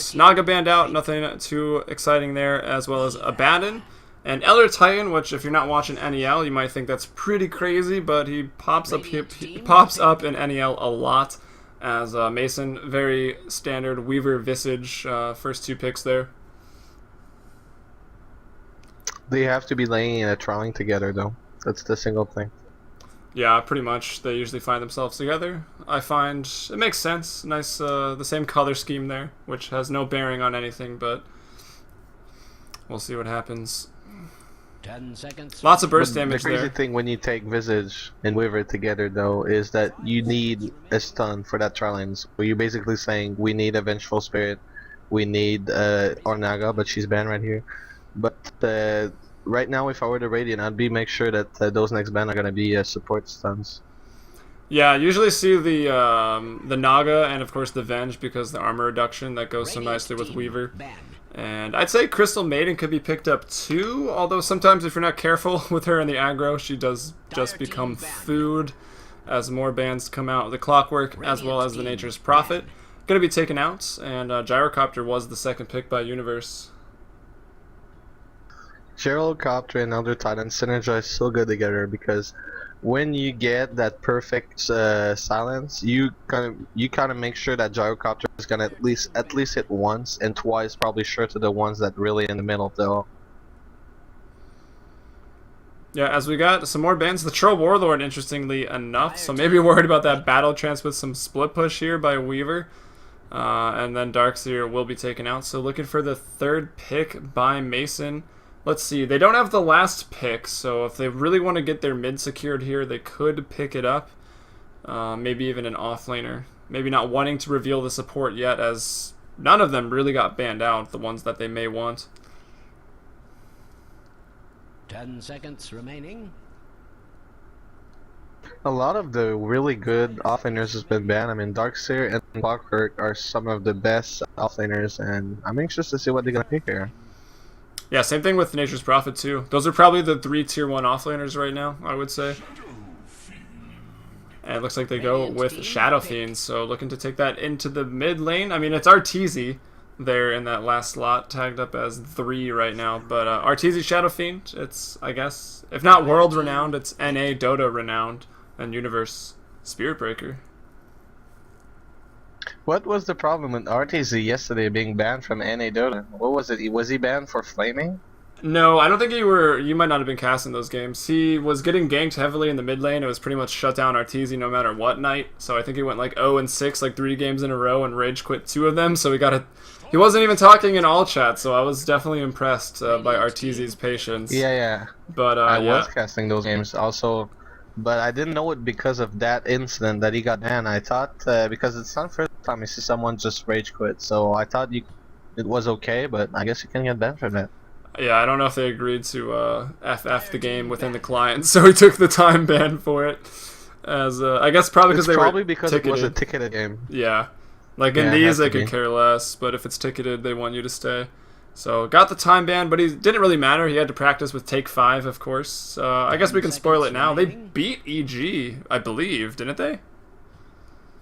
course, Naga banned out, nothing too exciting there, as well as Abandon. And Elder Titan, which if you're not watching NEL, you might think that's pretty crazy, but he pops up in NEL a lot as Mason. Very standard Weaver Visage, first 2 picks there. They have to be laying and trolling together, though. That's the single thing. Yeah, pretty much. They usually find themselves together. I find it makes sense. Nice, the same color scheme there, which has no bearing on anything, but we'll see what happens. 10 seconds. Lots of burst damage there. The crazy there. thing when you take Visage and Weaver together, though, is that you need a stun for that Trolling. So you're basically saying we need a Vengeful Spirit, we need Ornaga, but she's banned right here. But right now, if I were the Radiant, I'd make sure that those next ban are gonna be support stuns. Yeah, I usually see the Naga and of course the Venge because the armor reduction that goes so nicely with Weaver. And I'd say Crystal Maiden could be picked up too, although sometimes if you're not careful with her in the aggro, she does just become food as more bans come out. The Clockwork as well as the Nature's Prophet going to be taken out, and Gyrocopter was the second pick by Universe. Gyrocopter and Elder Titan synergize so good together because when you get that perfect silence, you kind of make sure that Gyrocopter is gonna at least hit once and twice, probably sure to the ones that really in the middle though. Yeah, as we got some more bans, the Troll Warlord, interestingly enough, so maybe worried about that battle trance with some split push here by Weaver, and then Darkseer will be taken out. So looking for the 3rd pick by Mason. Let's see, they don't have the last pick, so if they really want to get their mid secured here, they could pick it up. Maybe even an offlaner. Maybe not wanting to reveal the support yet, as none of them really got banned out, the ones that they may want. 10 seconds remaining. A lot of the really good offlaners has been banned. I mean, Darkseer and Clockwork are some of the best offlaners, and I'm anxious to see what they're gonna pick here. Yeah, same thing with Nature's Prophet too. Those are probably the 3 tier 1 offlaners right now, I would say. And it looks like they go with Shadow Fiend, so looking to take that into the mid lane. I mean, it's Arteezy there in that last slot, tagged up as 3 right now. But Arteezy Shadow Fiend, it's, I guess, if not world renowned, it's NADotA renowned, and Universe Spirit Breaker. What was the problem with RTZ yesterday being banned from NADotA? What was it? Was he banned for flaming? No, I don't think you might not have been casting those games. He was getting ganked heavily in the mid lane. It was pretty much shut down Arteezy no matter what night. So I think he went like 0-6, like 3 games in a row, and rage quit 2 of them. So he wasn't even talking in all chat. So I was definitely impressed by Arteezy's patience. Yeah. But I was casting those games also, but I didn't know it because of that incident that he got banned. I thought because it's not the first time you see someone just rage quit, so I thought it was okay, but I guess you can get banned from that. Yeah, I don't know if they agreed to FF the game within the client, so he took the time ban for it. As I guess probably because it was a ticketed game. Yeah, like in these they could care less, but if it's ticketed, they want you to stay. So got the time ban, but he didn't really matter. He had to practice with Take 5, of course. I guess we can spoil it now. They beat EG, I believe, didn't they?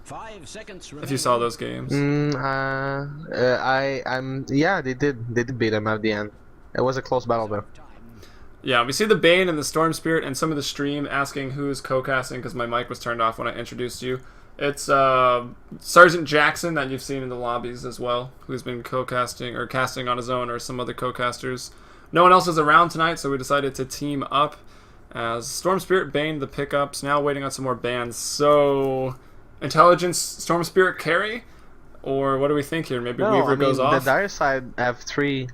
5 seconds remaining. If you saw those games. Yeah, they did beat him at the end. It was a close battle though. Yeah, we see the Bane and the Storm Spirit and some of the stream asking who's co-casting because my mic was turned off when I introduced you. It's Sergeant Jackson that you've seen in the lobbies as well, who's been co-casting or casting on his own, or some other co-casters. No one else is around tonight, so we decided to team up as Storm Spirit, Bane, the pickups. Now waiting on some more bans. So Intelligence, Storm Spirit carry? Or what do we think here? Maybe Weaver goes off? The dire side have three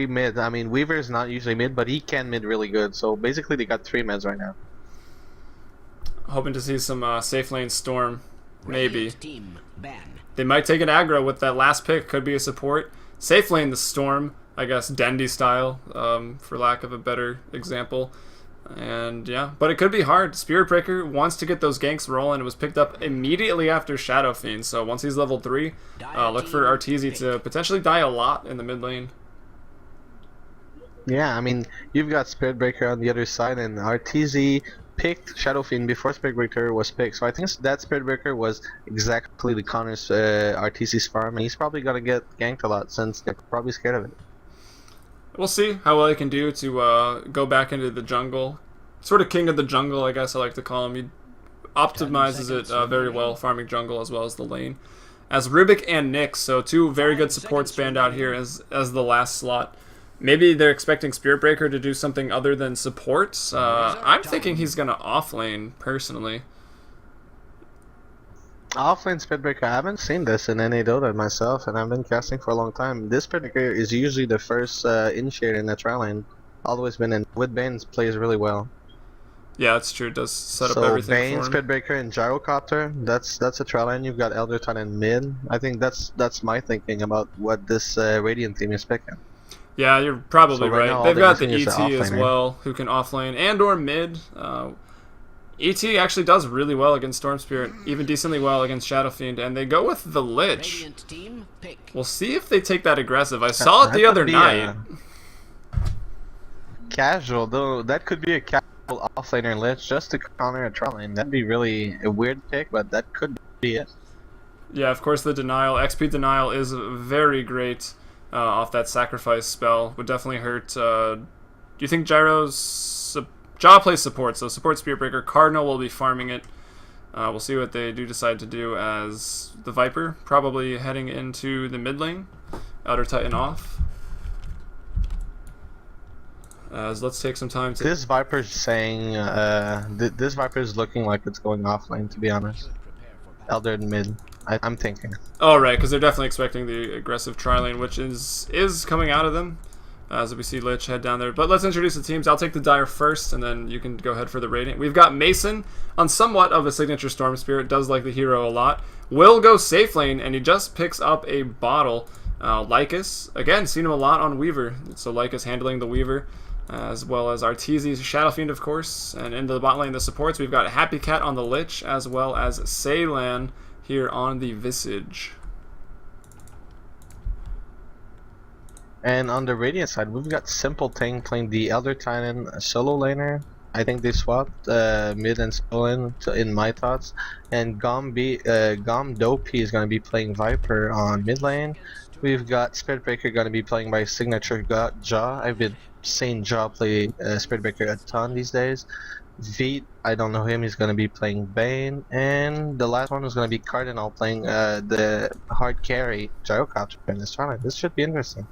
mid. I mean, Weaver is not usually mid, but he can mid really good. So basically they got 3 mids right now. Hoping to see some safe lane Storm. Maybe. They might take an aggro with that last pick. Could be a support. Safe lane the Storm, I guess Dendy style, for lack of a better example. And yeah, but it could be hard. Spirit Breaker wants to get those ganks rolling. It was picked up immediately after Shadow Fiend, so once he's level 3, look for Arteezy to potentially die a lot in the mid lane. Yeah, I mean, you've got Spirit Breaker on the other side, and RTZ picked Shadow Fiend before Spirit Breaker was picked. So I think that Spirit Breaker was exactly the Connor's RTZ's farm, and he's probably gonna get ganked a lot since they're probably scared of it. We'll see how well he can do to go back into the jungle. Sort of king of the jungle, I guess I like to call him. He optimizes it very well, farming jungle as well as the lane. As Rubik and Nyx, so two very good supports banned out here as the last slot. Maybe they're expecting Spirit Breaker to do something other than support. I'm thinking he's going to offlane, personally. Offlane Spirit Breaker, I haven't seen this in NADotA myself, and I've been casting for a long time. This Spirit Breaker is usually the first initiator in the tri lane. Always been in. With Bane, plays really well. Yeah, that's true. It does set up So everything Bane, for him. Spirit Breaker, and Gyrocopter. That's a tri lane. You've got Elder Titan mid. I think that's my thinking about what this Radiant team is picking. Yeah, you're probably So right now, right. all They've they're got the missing is the ET as offlaner. well, who can offlane and or mid. ET actually does really well against Storm Spirit, even decently well against Shadow Fiend, and they go with the Lich. Radiant team pick. We'll see if they take that aggressive. I saw it the other night. Casual though, that could be a casual offlaner Lich just to counter a tri lane. That'd be really a weird pick, but that could be it. Yeah, of course the denial. XP denial is very great off that sacrifice spell. Would definitely hurt. Do you think Jaw plays support, so support Spirit Breaker. Cardinal will be farming it. We'll see what they do decide to do as the Viper, probably heading into the mid lane. Outer Titan off. As let's take some time to... This Viper's saying, this Viper's looking like it's going offlane, to be honest. Elder and mid, I'm thinking. Oh, right, because they're definitely expecting the aggressive tri-lane, which is coming out of them. As we see Lich head down there. But let's introduce the teams. I'll take the Dire first, and then you can go ahead for the Radiant. We've got Mason on somewhat of a signature Storm Spirit. Does like the hero a lot. Will go safe lane, and he just picks up a bottle. Lycus, again, seen him a lot on Weaver. So Lycus handling the Weaver, as well as Arteezy's Shadow Fiend, of course. And into the bot lane, the supports, we've got Happy Cat on the Lich, as well as Ceylan here on the Visage. And on the Radiant side, we've got Simple Ting playing the Elder Titan solo laner. I think they swapped mid and solo lane in my thoughts. And Dopey is going to be playing Viper on mid lane. We've got Spirit Breaker going to be playing by signature Jaw. I've been seeing Jaw play Spirit Breaker a ton these days. Veet, I don't know him, he's going to be playing Bane. And the last one is going to be Cardinal playing the hard carry Gyrocopter in this tournament. This should be interesting.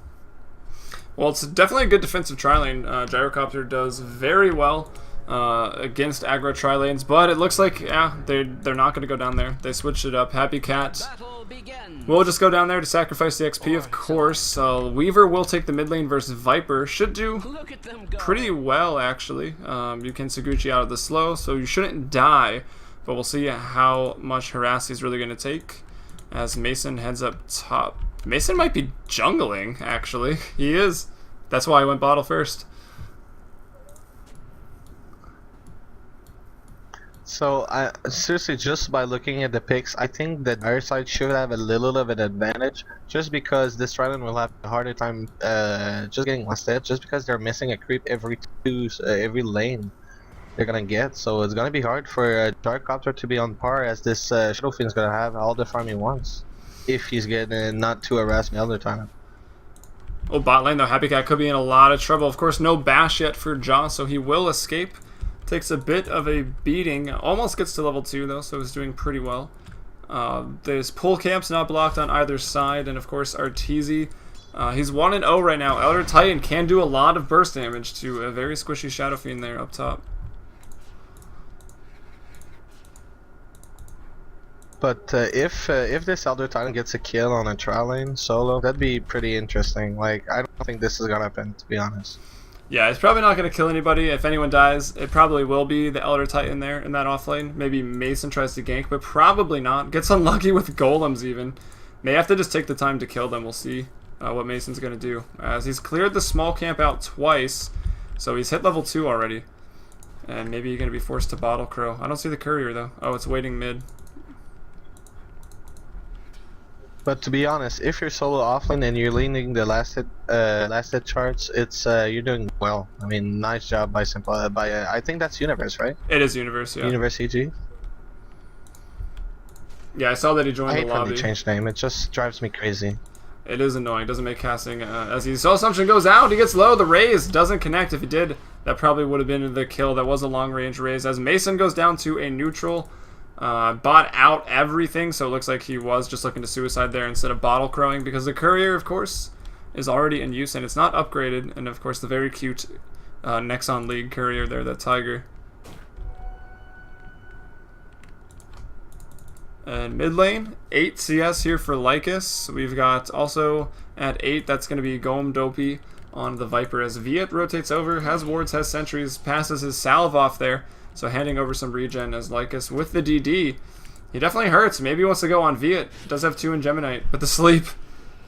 Well, it's definitely a good defensive tri-lane. Gyrocopter does very well against aggro tri-lanes, but it looks like, yeah, they're not going to go down there. They switched it up. Happy Cat Battle begins. will just go down there to sacrifice the XP, of course. Weaver will take the mid lane versus Viper. Should do Look at them go. pretty well, actually. You can Saguchi out of the slow, so you shouldn't die, but we'll see how much harass he's really going to take as Mason heads up top. Mason might be jungling, actually. He is. That's why I went bottle first. So, seriously, just by looking at the picks, I think that our side should have a little of an advantage, just because this Trident will have a harder time just getting last hit, just because they're missing a creep every lane they're gonna get. So it's gonna be hard for Gyrocopter to be on par as this Shadow Fiend's gonna have all the farm he wants, if he's getting not too harassed all the time. Oh, bot lane though, Happy Cat could be in a lot of trouble. Of course, no bash yet for Jaw, so he will escape. Takes a bit of a beating. Almost gets to level 2 though, so he's doing pretty well. There's pull camps not blocked on either side, and of course Arteezy. He's 1-0 right now. Elder Titan can do a lot of burst damage to a very squishy Shadow Fiend there up top. But if this Elder Titan gets a kill on a trial lane solo, that'd be pretty interesting. Like, I don't think this is gonna happen, to be honest. Yeah, it's probably not going to kill anybody. If anyone dies, it probably will be the Elder Titan there in that offlane. Maybe Mason tries to gank, but probably not. Gets unlucky with golems even. May have to just take the time to kill them. We'll see what Mason's going to do. As he's cleared the small camp out twice, so he's hit level 2 already. And maybe he's going to be forced to bottle Crow. I don't see the courier though. Oh, it's waiting mid. But to be honest, if you're solo offlane and you're leaning the last hit charts, it's you're doing well. I mean, nice job by Simple. I think that's Universe, right? It is Universe, yeah. Universe EG. Yeah, I saw that he I joined the hate when lobby. they change name. It just drives me crazy. It is annoying. Doesn't make casting as easy. So Assumption goes out. He gets low. The raise doesn't connect. If he did, that probably would have been the kill. That was a long range raise. As Mason goes down to a neutral. Bought out everything, so it looks like he was just looking to suicide there instead of bottle crowing, because the courier, of course, is already in use and it's not upgraded. And of course, the very cute Nexon League courier there, that tiger. And mid lane, 8 CS here for Lycus. We've got also at 8, that's going to be Goem Dopey on the Viper as Viet rotates over, has wards, has sentries, passes his salve off there. So handing over some regen as Lycus with the DD. He definitely hurts. Maybe he wants to go on Viet. Does have 2 in Geminite, but the sleep.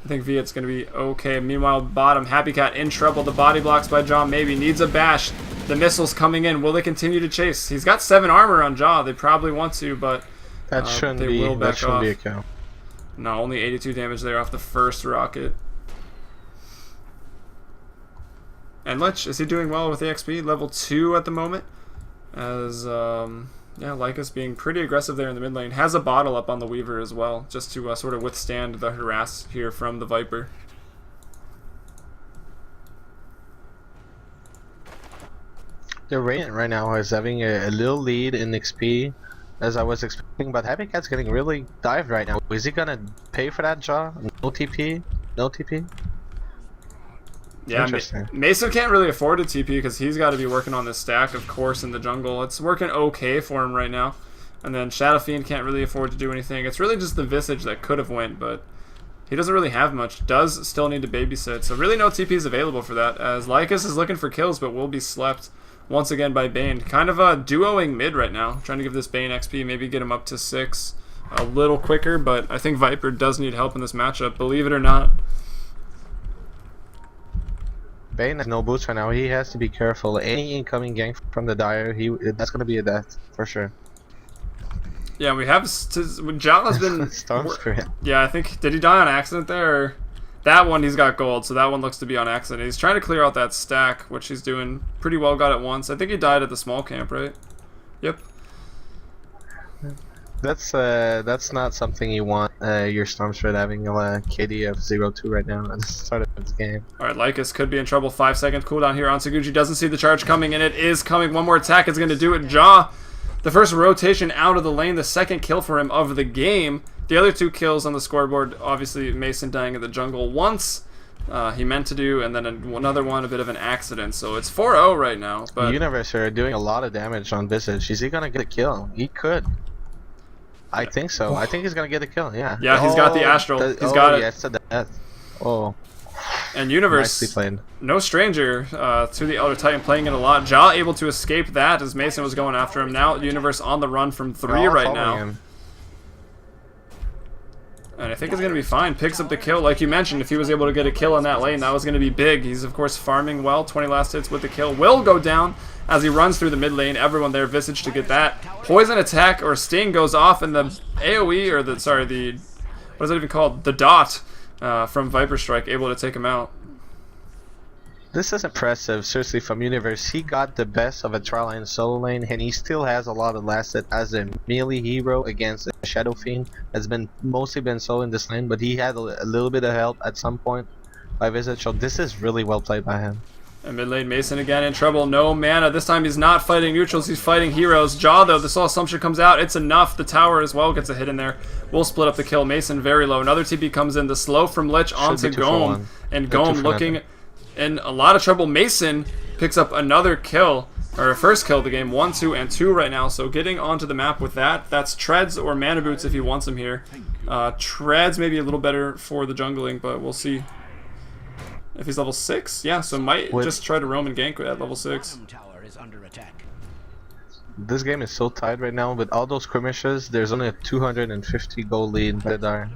I think Viet's going to be okay. Meanwhile, bottom, Happy Cat in trouble. The body blocks by Jaw maybe. Needs a bash. The missiles coming in. Will they continue to chase? He's got 7 armor on Jaw. They probably want to, but That shouldn't they be. will back That shouldn't off. be a kill. No, only 82 damage there off the first rocket. And Lich, is he doing well with the XP? Level 2 at the moment. As, yeah, Lycus being pretty aggressive there in the mid lane. Has a bottle up on the Weaver as well, just to sort of withstand the harass here from the Viper. The Radiant right now is having a little lead in XP, as I was expecting, but Happy Cat's getting really dived right now. Is he gonna pay for that Jaw? No TP? No TP? Yeah, Interesting. Mason can't really afford a TP because he's got to be working on this stack, of course, in the jungle. It's working okay for him right now. And then Shadow Fiend can't really afford to do anything. It's really just the Visage that could have went, but he doesn't really have much. Does still need to babysit, so really no TPs available for that, as Lycus is looking for kills but will be slept once again by Bane. Kind of duoing mid right now, trying to give this Bane XP, maybe get him up to 6 a little quicker, but I think Viper does need help in this matchup, believe it or not. Bane has no boots right now. He has to be careful. Any incoming gank from the Dire, that's gonna be a death for sure. Yeah, we have Jal has been Storm Spirit. Yeah, I think, did he die on accident there? Or that one he's got gold, so that one looks to be on accident. He's trying to clear out that stack, which he's doing pretty well. Got it once. I think he died at the small camp, right? Yep. That's not something you want your Storm Spirit having a KD of 0-2 right now at the start of this game. Alright, Lycus could be in trouble. 5 second cooldown here on Saguchi. Doesn't see the charge coming, and it is coming. One more attack is going to do it. Jaw, the first rotation out of the lane, the second kill for him of the game. The other 2 kills on the scoreboard, obviously Mason dying in the jungle once. He meant to do, and then another one, a bit of an accident. So it's 4-0 right now. But Universe are doing a lot of damage on Visage. Is he gonna get a kill? He could. I think so. I think he's gonna get a kill. Yeah. Yeah, he's got the Astral. He's got it. Yeah, it's a death. Oh. And Universe, Nicely played. no stranger to the Elder Titan, playing it a lot. Jaw able to escape that as Mason was going after him. Now Universe on the run from 3 They're all right following now. him. And I think it's going to be fine. Picks up the kill. Like you mentioned, if he was able to get a kill in that lane, that was going to be big. He's, of course, farming well. 20 last hits with the kill. Will go down as he runs through the mid lane. Everyone there, Visage to get that. Poison attack or Sting goes off, and the AoE, or the, sorry, the, what is it even called? The dot from Viper Strike, able to take him out. This is impressive, seriously, from Universe. He got the best of a Triline solo lane, and he still has a lot of last hit as a melee hero against a Shadow Fiend. Has been mostly been solo in this lane, but he had a little bit of help at some point by Visage, so this is really well played by him. And mid lane, Mason again in trouble. No mana. This time he's not fighting neutrals, he's fighting heroes. Jaw, though, the Soul Assumption comes out. It's enough. The tower as well gets a hit in there. We'll split up the kill. Mason very low. Another TP comes in. The slow from Lich onto be 2 for Goem. 1. And They're 2 Goem for looking nothing. in a lot of trouble. Mason picks up another kill, or a first kill of the game. 1, 2, and 2 right now. So getting onto the map with that. That's Treads or Mana Boots if he wants them here. Treads maybe a little better for the jungling, but we'll see. If he's level 6, yeah, so might just try to roam and gank at level 6. Tower is under attack. This game is so tight right now. With all those skirmishes, there's only a 250 goal lead by the Dire.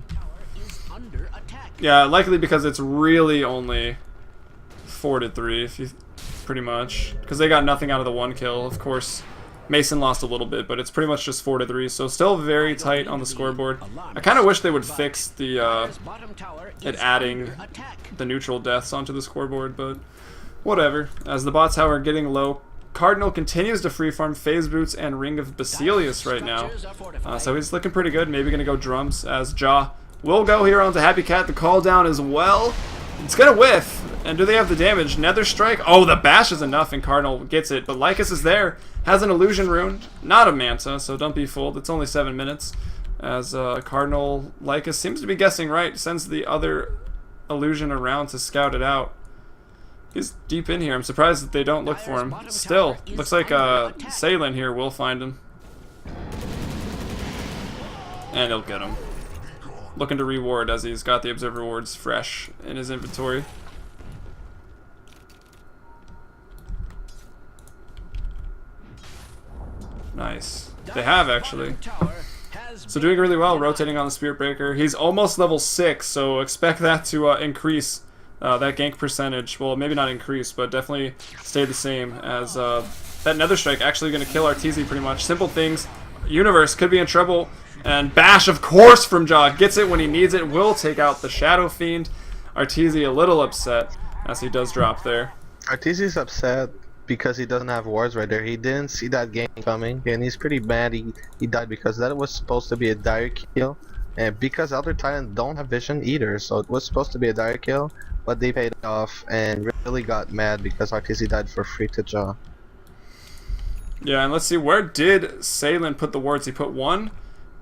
Is under attack. Yeah, likely because it's really only 4-3, if you pretty much, because they got nothing out of the 1 kill. Of course, Mason lost a little bit, but it's pretty much just 4-3, so still very tight on the scoreboard. I kind of wish they would fix the it adding the neutral deaths onto the scoreboard, but whatever. As the bot tower getting low, Cardinal continues to free farm Phase Boots and Ring of Basilius right now, so he's looking pretty good. Maybe gonna go drums as Jaw will go here onto Happy Cat. The call down as well. It's gonna whiff. And do they have the damage? Nether Strike. Oh, the bash is enough, and Cardinal gets it. But Lycus is there. Has an illusion rune, not a Manta, so don't be fooled. It's only 7 minutes. As Cardinal Lycus seems to be guessing right. Sends the other illusion around to scout it out. He's deep in here. I'm surprised that they don't look for him. Still, looks like Salen here will find him. And he'll get him. Looking to reward as he's got the Observer rewards fresh in his inventory. Nice. They have, actually. So doing really well, rotating on the Spirit Breaker. He's almost level 6, so expect that to increase that gank percentage. Well, maybe not increase, but definitely stay the same, as that Nether Strike actually going to kill Arteezy pretty much. Simple things. Universe could be in trouble. And Bash, of course, from Jaw. Gets it when he needs it. Will take out the Shadow Fiend. Arteezy a little upset as he does drop there. Arteezy's upset because he doesn't have wards right there. He didn't see that game coming, and he's pretty mad he died because that was supposed to be a dire kill. And because Elder Titan don't have vision either, so it was supposed to be a dire kill, but they paid off and really got mad because Arteezy died for free to Jaw. Yeah, and let's see, where did Salen put the wards? He put one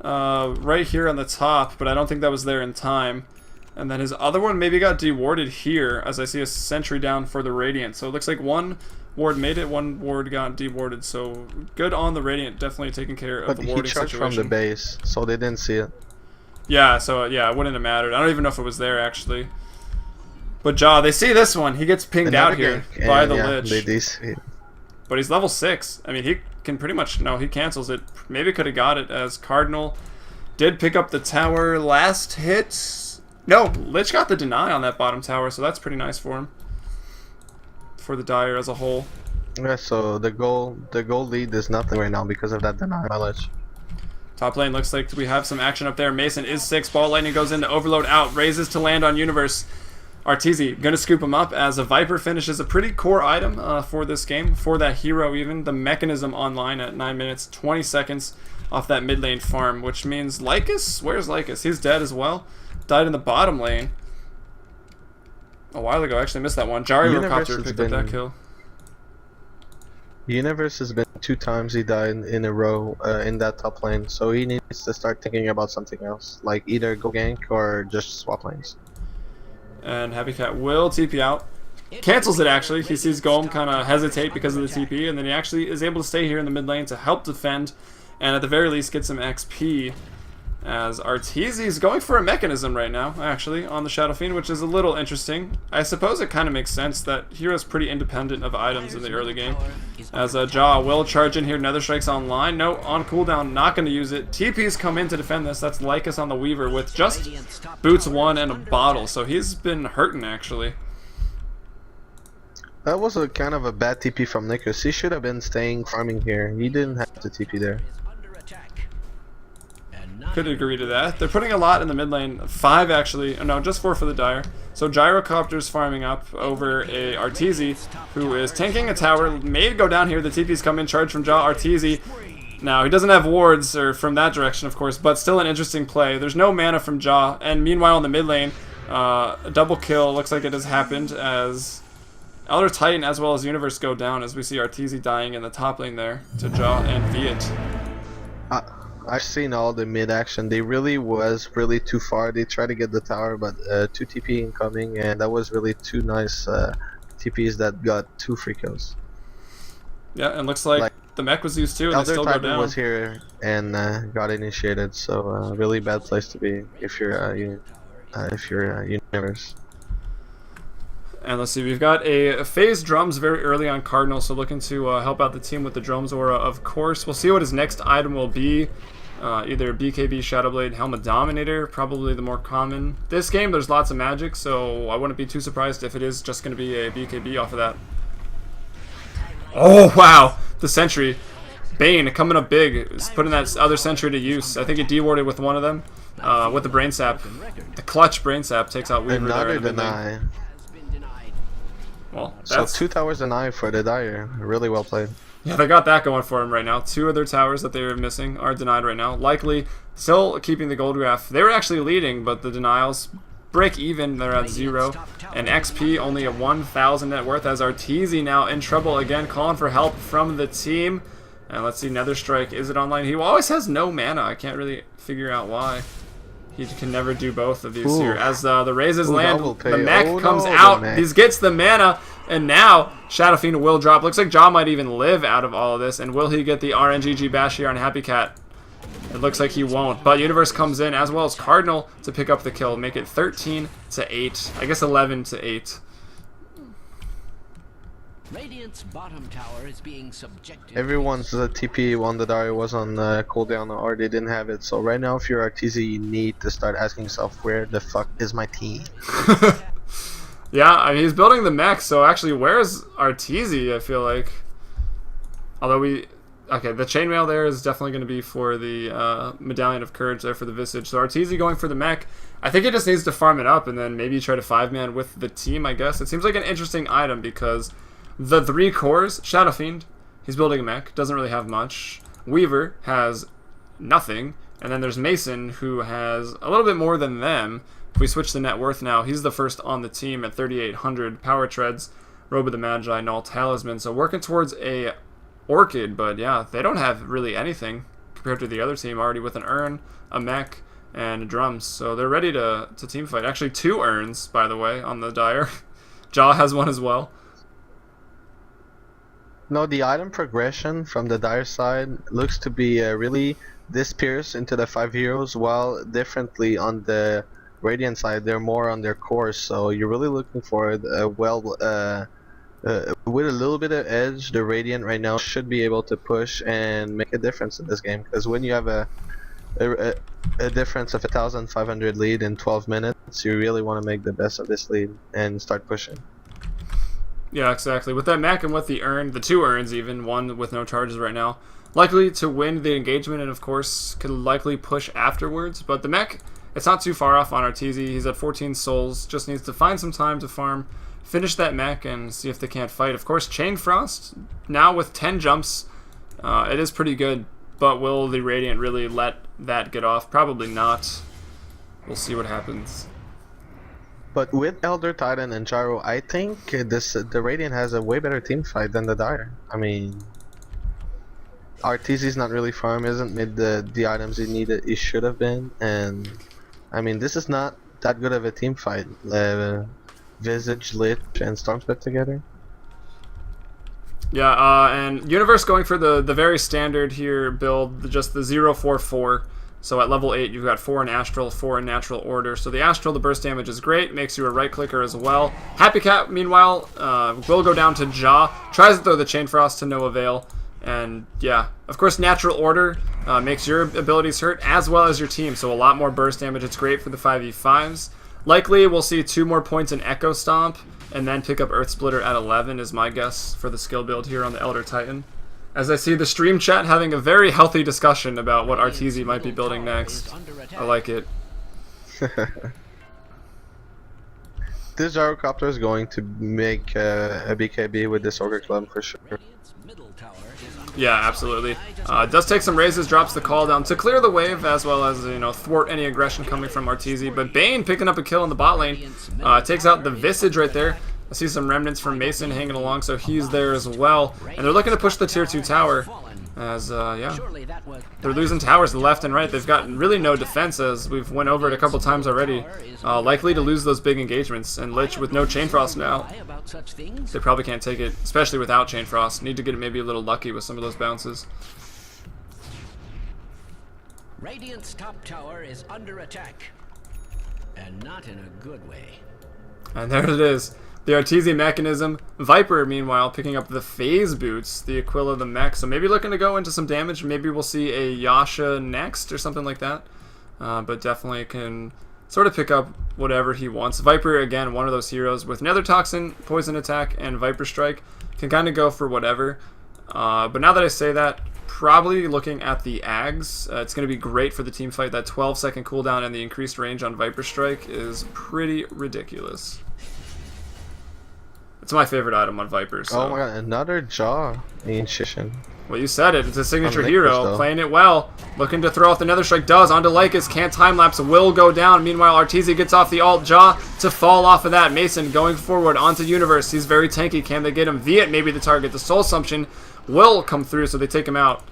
right here on the top, but I don't think that was there in time. And then his other one maybe got dewarded here, as I see a sentry down for the Radiant. So it looks like one ward made it, one ward got dewarded. So good on the Radiant, definitely taking care of the warding situation. But he charged from the base, so they didn't see it. Yeah, so yeah, it wouldn't have mattered. I don't even know if it was there, actually. But Jaw, they see this one. He gets pinged out here by the Lich. They do see it. But he's level 6. I mean, he can pretty much... No, he cancels it. Maybe could have got it, as Cardinal did pick up the tower last hit. No, Lich got the deny on that bottom tower, so that's pretty nice for him. For the Dire as a whole. Yeah, so the goal lead is nothing right now because of that deny by Lich. Top lane looks like we have some action up there. Mason is 6. Ball Lightning goes into Overload out. Raises to land on Universe. Arteezy gonna scoop him up as a Viper finishes a pretty core item for this game. For that hero even. The Mechanism online at 9 minutes 20 seconds off that mid lane farm. Which means Lycus? Where's Lycus? He's dead as well. Died in the bottom lane. A while ago. Actually missed that one. Gyrocopter picked up that kill. Universe has been 2 times he died in a row in that top lane. So he needs to start thinking about something else. Like either go gank or just swap lanes. And Happy Cat will TP out. Cancels it actually. He sees Golem kind of hesitate because of the TP, and then he actually is able to stay here in the mid lane to help defend, and at the very least get some XP. As Arteezy is going for a Mechanism right now, actually, on the Shadow Fiend, which is a little interesting. I suppose it kind of makes sense that hero's pretty independent of items in the early game. As Jaw will charge in here, Nether Strike's online. No, on cooldown, not going to use it. TP's come in to defend this. That's Lycus on the Weaver with just Boots 1 and a bottle, so he's been hurting actually. That was a kind of a bad TP from Lycus. He should have been staying farming here. He didn't have to TP there. Could agree to that. They're putting a lot in the mid lane. 5 actually. No, just 4 for the Dire. So Gyrocopter's farming up over a Arteezy, who is tanking a tower. May go down here. The TP's come in, charge from Jaw. Arteezy. Now, he doesn't have wards or from that direction, of course, but still an interesting play. There's no mana from Jaw. And meanwhile, in the mid lane, a double kill looks like it has happened as Elder Titan as well as Universe go down, as we see Arteezy dying in the top lane there to Jaw and Viet. I've seen all the mid action. They was really too far. They tried to get the tower, but 2 TP incoming, and that was really 2 nice TPs that got 2 free kills. Yeah, and looks like the mech was used too, and they still go down. Was here and got initiated, so really bad place to be if you're Universe. And let's see, we've got a phase drums very early on Cardinal, so looking to help out the team with the drums aura, of course. We'll see what his next item will be. Either BKB, Shadowblade, Helmet Dominator, probably the more common. This game, there's lots of magic, so I wouldn't be too surprised if it is just going to be a BKB off of that. Oh, wow! The Sentry Bane coming up big, is putting that other sentry to use. I think he de-warded with one of them, with the brain sap. The clutch brain sap takes out Weaver there. Another deny. Well, So that's 2 towers deny for the Dire. Really well played. yeah, they got that going for him right now. 2 of their towers that they were missing are denied right now. Likely still keeping the gold graph. They were actually leading, but the denials break even. They're at 0. And XP only at 1,000 net worth as Arteezy now in trouble again, calling for help from the team. And let's see, Nether Strike, is it online? He always has no mana. I can't really figure out why. He can never do both of these here. As the raises land, the mech comes out. He gets the mana, and now Shadow Fiend will drop. Looks like Jaw might even live out of all of this. And will he get the RNGG bash here on Happy Cat? It looks like he won't. But Universe comes in as well as Cardinal to pick up the kill. Make it 13 to 8. I guess 11 to 8. Radiant's bottom tower is being subjected. Everyone's TP on the Dire was on cooldown or they didn't have it. So right now, if you're Arteezy, you need to start asking yourself, where the fuck is my team? Yeah, I mean, he's building the mech, so actually, where's Arteezy, I feel like? Although okay, the chainmail there is definitely going to be for the Medallion of Courage there for the Visage. So Arteezy going for the mech. I think he just needs to farm it up and then maybe try to 5-man with the team, I guess. It seems like an interesting item because the 3 cores, Shadow Fiend, he's building a mech, doesn't really have much. Weaver has nothing. And then there's Mason, who has a little bit more than them. If we switch the net worth now, he's the first on the team at 3,800 power treads, Robe of the Magi, Null Talisman. So working towards a Orchid, but yeah, they don't have really anything compared to the other team already with an urn, a mech, and drums. So they're ready to team fight. Actually, 2 urns, by the way, on the Dire. Jaw has one as well. No, the item progression from the Dire side looks to be really disperse into the 5 heroes, while differently on the Radiant side, they're more on their course. So you're really looking for with a little bit of edge, the Radiant right now should be able to push and make a difference in this game. Because when you have a difference of 1,500 lead in 12 minutes, you really want to make the best of this lead and start pushing. Yeah, exactly. With that mech and with the urn, the 2 urns even, one with no charges right now, likely to win the engagement and of course could likely push afterwards. But the mech, it's not too far off on Arteezy. He's at 14 souls, just needs to find some time to farm, finish that mech, and see if they can't fight. Of course, Chain Frost, now with 10 jumps, it is pretty good, but will the Radiant really let that get off? Probably not. We'll see what happens. But with Elder Titan and Gyro, I think the Radiant has a way better team fight than the Dire. I mean, Arteezy's not really farm, isn't mid the items he should have been, and I mean, this is not that good of a team fight. Visage, Lich, and Stormspit together. Yeah, and Universe going for the very standard here build, just the 0-4-4. So at level 8, you've got 4 in Astral, 4 in Natural Order. So the Astral, the burst damage is great, makes you a right-clicker as well. Happy Cat, meanwhile, will go down to Jaw, tries to throw the Chain Frost to no avail. And yeah, of course, Natural Order makes your abilities hurt as well as your team, so a lot more burst damage. It's great for the 5v5s. Likely, we'll see 2 more points in Echo Stomp, and then pick up Earth Splitter at 11 is my guess for the skill build here on the Elder Titan. As I see the stream chat having a very healthy discussion about what Arteezy might be building next. I like it. This Gyrocopter is going to make a BKB with this Ogre Club for sure. Yeah, absolutely. It does take some raises, drops the call down to clear the wave, as well as, you know, thwart any aggression coming from Arteezy. But Bane picking up a kill in the bot lane, takes out the Visage right there. I see some remnants from Mason hanging along, so he's there as well. And they're looking to push the tier 2 tower, as, yeah, they're losing towers to the left and right. They've got really no defense, as we've went over it a couple times already. Likely to lose those big engagements, and Lich with no Chain Frost now, they probably can't take it, especially without Chain Frost. Need to get maybe a little lucky with some of those bounces. Radiant's top tower is under attack, and not in a good way. And there it is. The Arteezy mechanism. Viper, meanwhile, picking up the phase boots, the Aquila the mech. So maybe looking to go into some damage. Maybe we'll see a Yasha next or something like that. But definitely can sort of pick up whatever he wants. Viper, again, one of those heroes with Nether Toxin, Poison Attack, and Viper Strike. Can kind of go for whatever. But now that I say that, probably looking at the Ags. It's going to be great for the team fight. That 12-second cooldown and the increased range on Viper Strike is pretty ridiculous. It's my favorite item on Viper. So. Oh my god, another jaw ancient. Well, you said it. It's a signature Lakers, hero. though. Playing it well. Looking to throw off the Nether Strike. Does. Onto Lycus. Can't time-lapse. Will go down. Meanwhile, Arteezy gets off the alt jaw to fall off of that. Mason going forward onto Universe. He's very tanky. Can they get him? Viet maybe the target. The Soul Assumption will come through, so they take him out.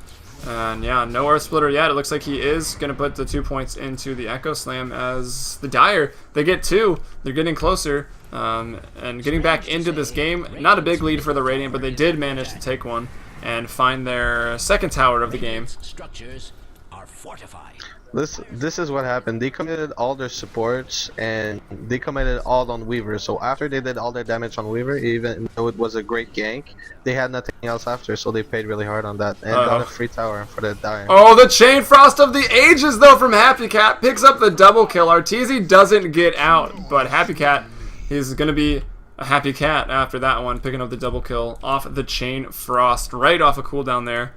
And yeah, no Earth Splitter yet. It looks like he is going to put the 2 points into the Echo Slam as the Dire. They get 2. They're getting closer and getting back into this game. Not a big lead for the Radiant, but they did manage to take one and find their second tower of the game. Structures are fortified. This is what happened. They committed all their supports and they committed all on Weaver. So after they did all their damage on Weaver, even though it was a great gank, they had nothing else after. So they paid really hard on that and got a free tower for the Dire. Oh, the Chain Frost of the Ages though from Happy Cat picks up the double kill. Arteezy doesn't get out, but Happy Cat, he's gonna be a happy cat after that one, picking up the double kill off the Chain Frost, right off a cooldown there.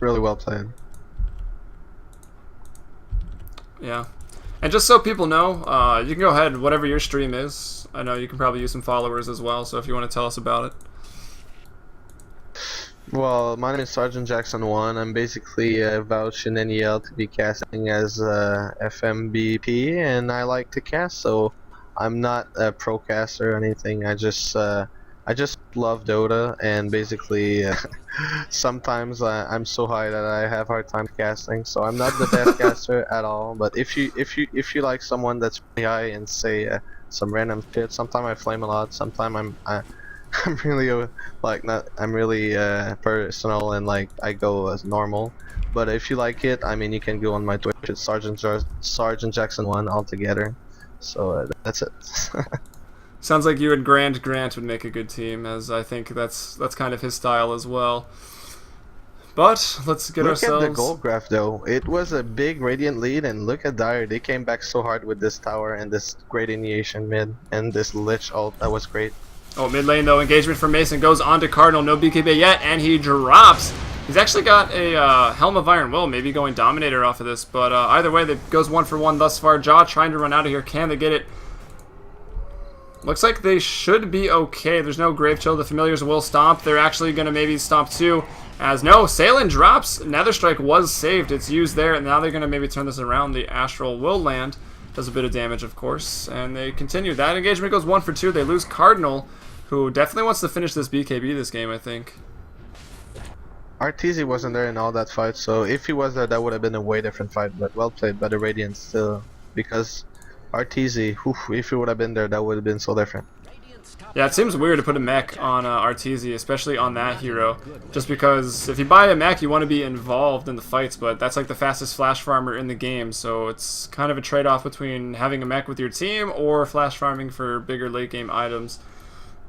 Really well played. Yeah. And just so people know, you can go ahead, whatever your stream is. I know you can probably use some followers as well, so if you want to tell us about it. Well, my name is Sergeant Jackson 1. I'm basically vouching NEL to be casting as FMBP, and I like to cast, so I'm not a pro caster or anything. I just love Dota, and basically sometimes I'm so high that I have hard time casting. So I'm not the best caster at all. But if you like someone that's really high and say some random shit, sometimes I flame a lot. Sometimes I'm really I'm really personal and like I go as normal. But if you like it, I mean, you can go on my Twitch. It's Sergeant Jackson 1 altogether. So that's it. Sounds like you and Grant would make a good team, as I think that's kind of his style as well. But let's get ourselves. Look at the gold graph though. It was a big Radiant lead, and look at Dire. They came back so hard with this tower and this great initiation mid and this Lich ult. That was great. Oh, mid lane though, engagement from Mason goes on to Cardinal. No BKB yet, and he drops. He's actually got a Helm of Iron Will, maybe going Dominator off of this. But either way, that goes 1 for 1 thus far. Jaw trying to run out of here. Can they get it? Looks like they should be okay. There's no Grave Chill. The Familiars will stomp. They're actually going to maybe stomp too. As no, Salen drops. Nether Strike was saved. It's used there, and now they're going to maybe turn this around. The Astral will land. Does a bit of damage, of course. And they continue. That engagement goes 1 for 2. They lose Cardinal, who definitely wants to finish this BKB this game, I think. Arteezy wasn't there in all that fight, so if he was there, that would have been a way different fight. But well played by the Radiant still, because Arteezy, if he would have been there, that would have been so different. Yeah, it seems weird to put a mech on Arteezy, especially on that hero, just because if you buy a mech, you want to be involved in the fights, but that's like the fastest flash farmer in the game, so it's kind of a trade-off between having a mech with your team or flash farming for bigger late-game items.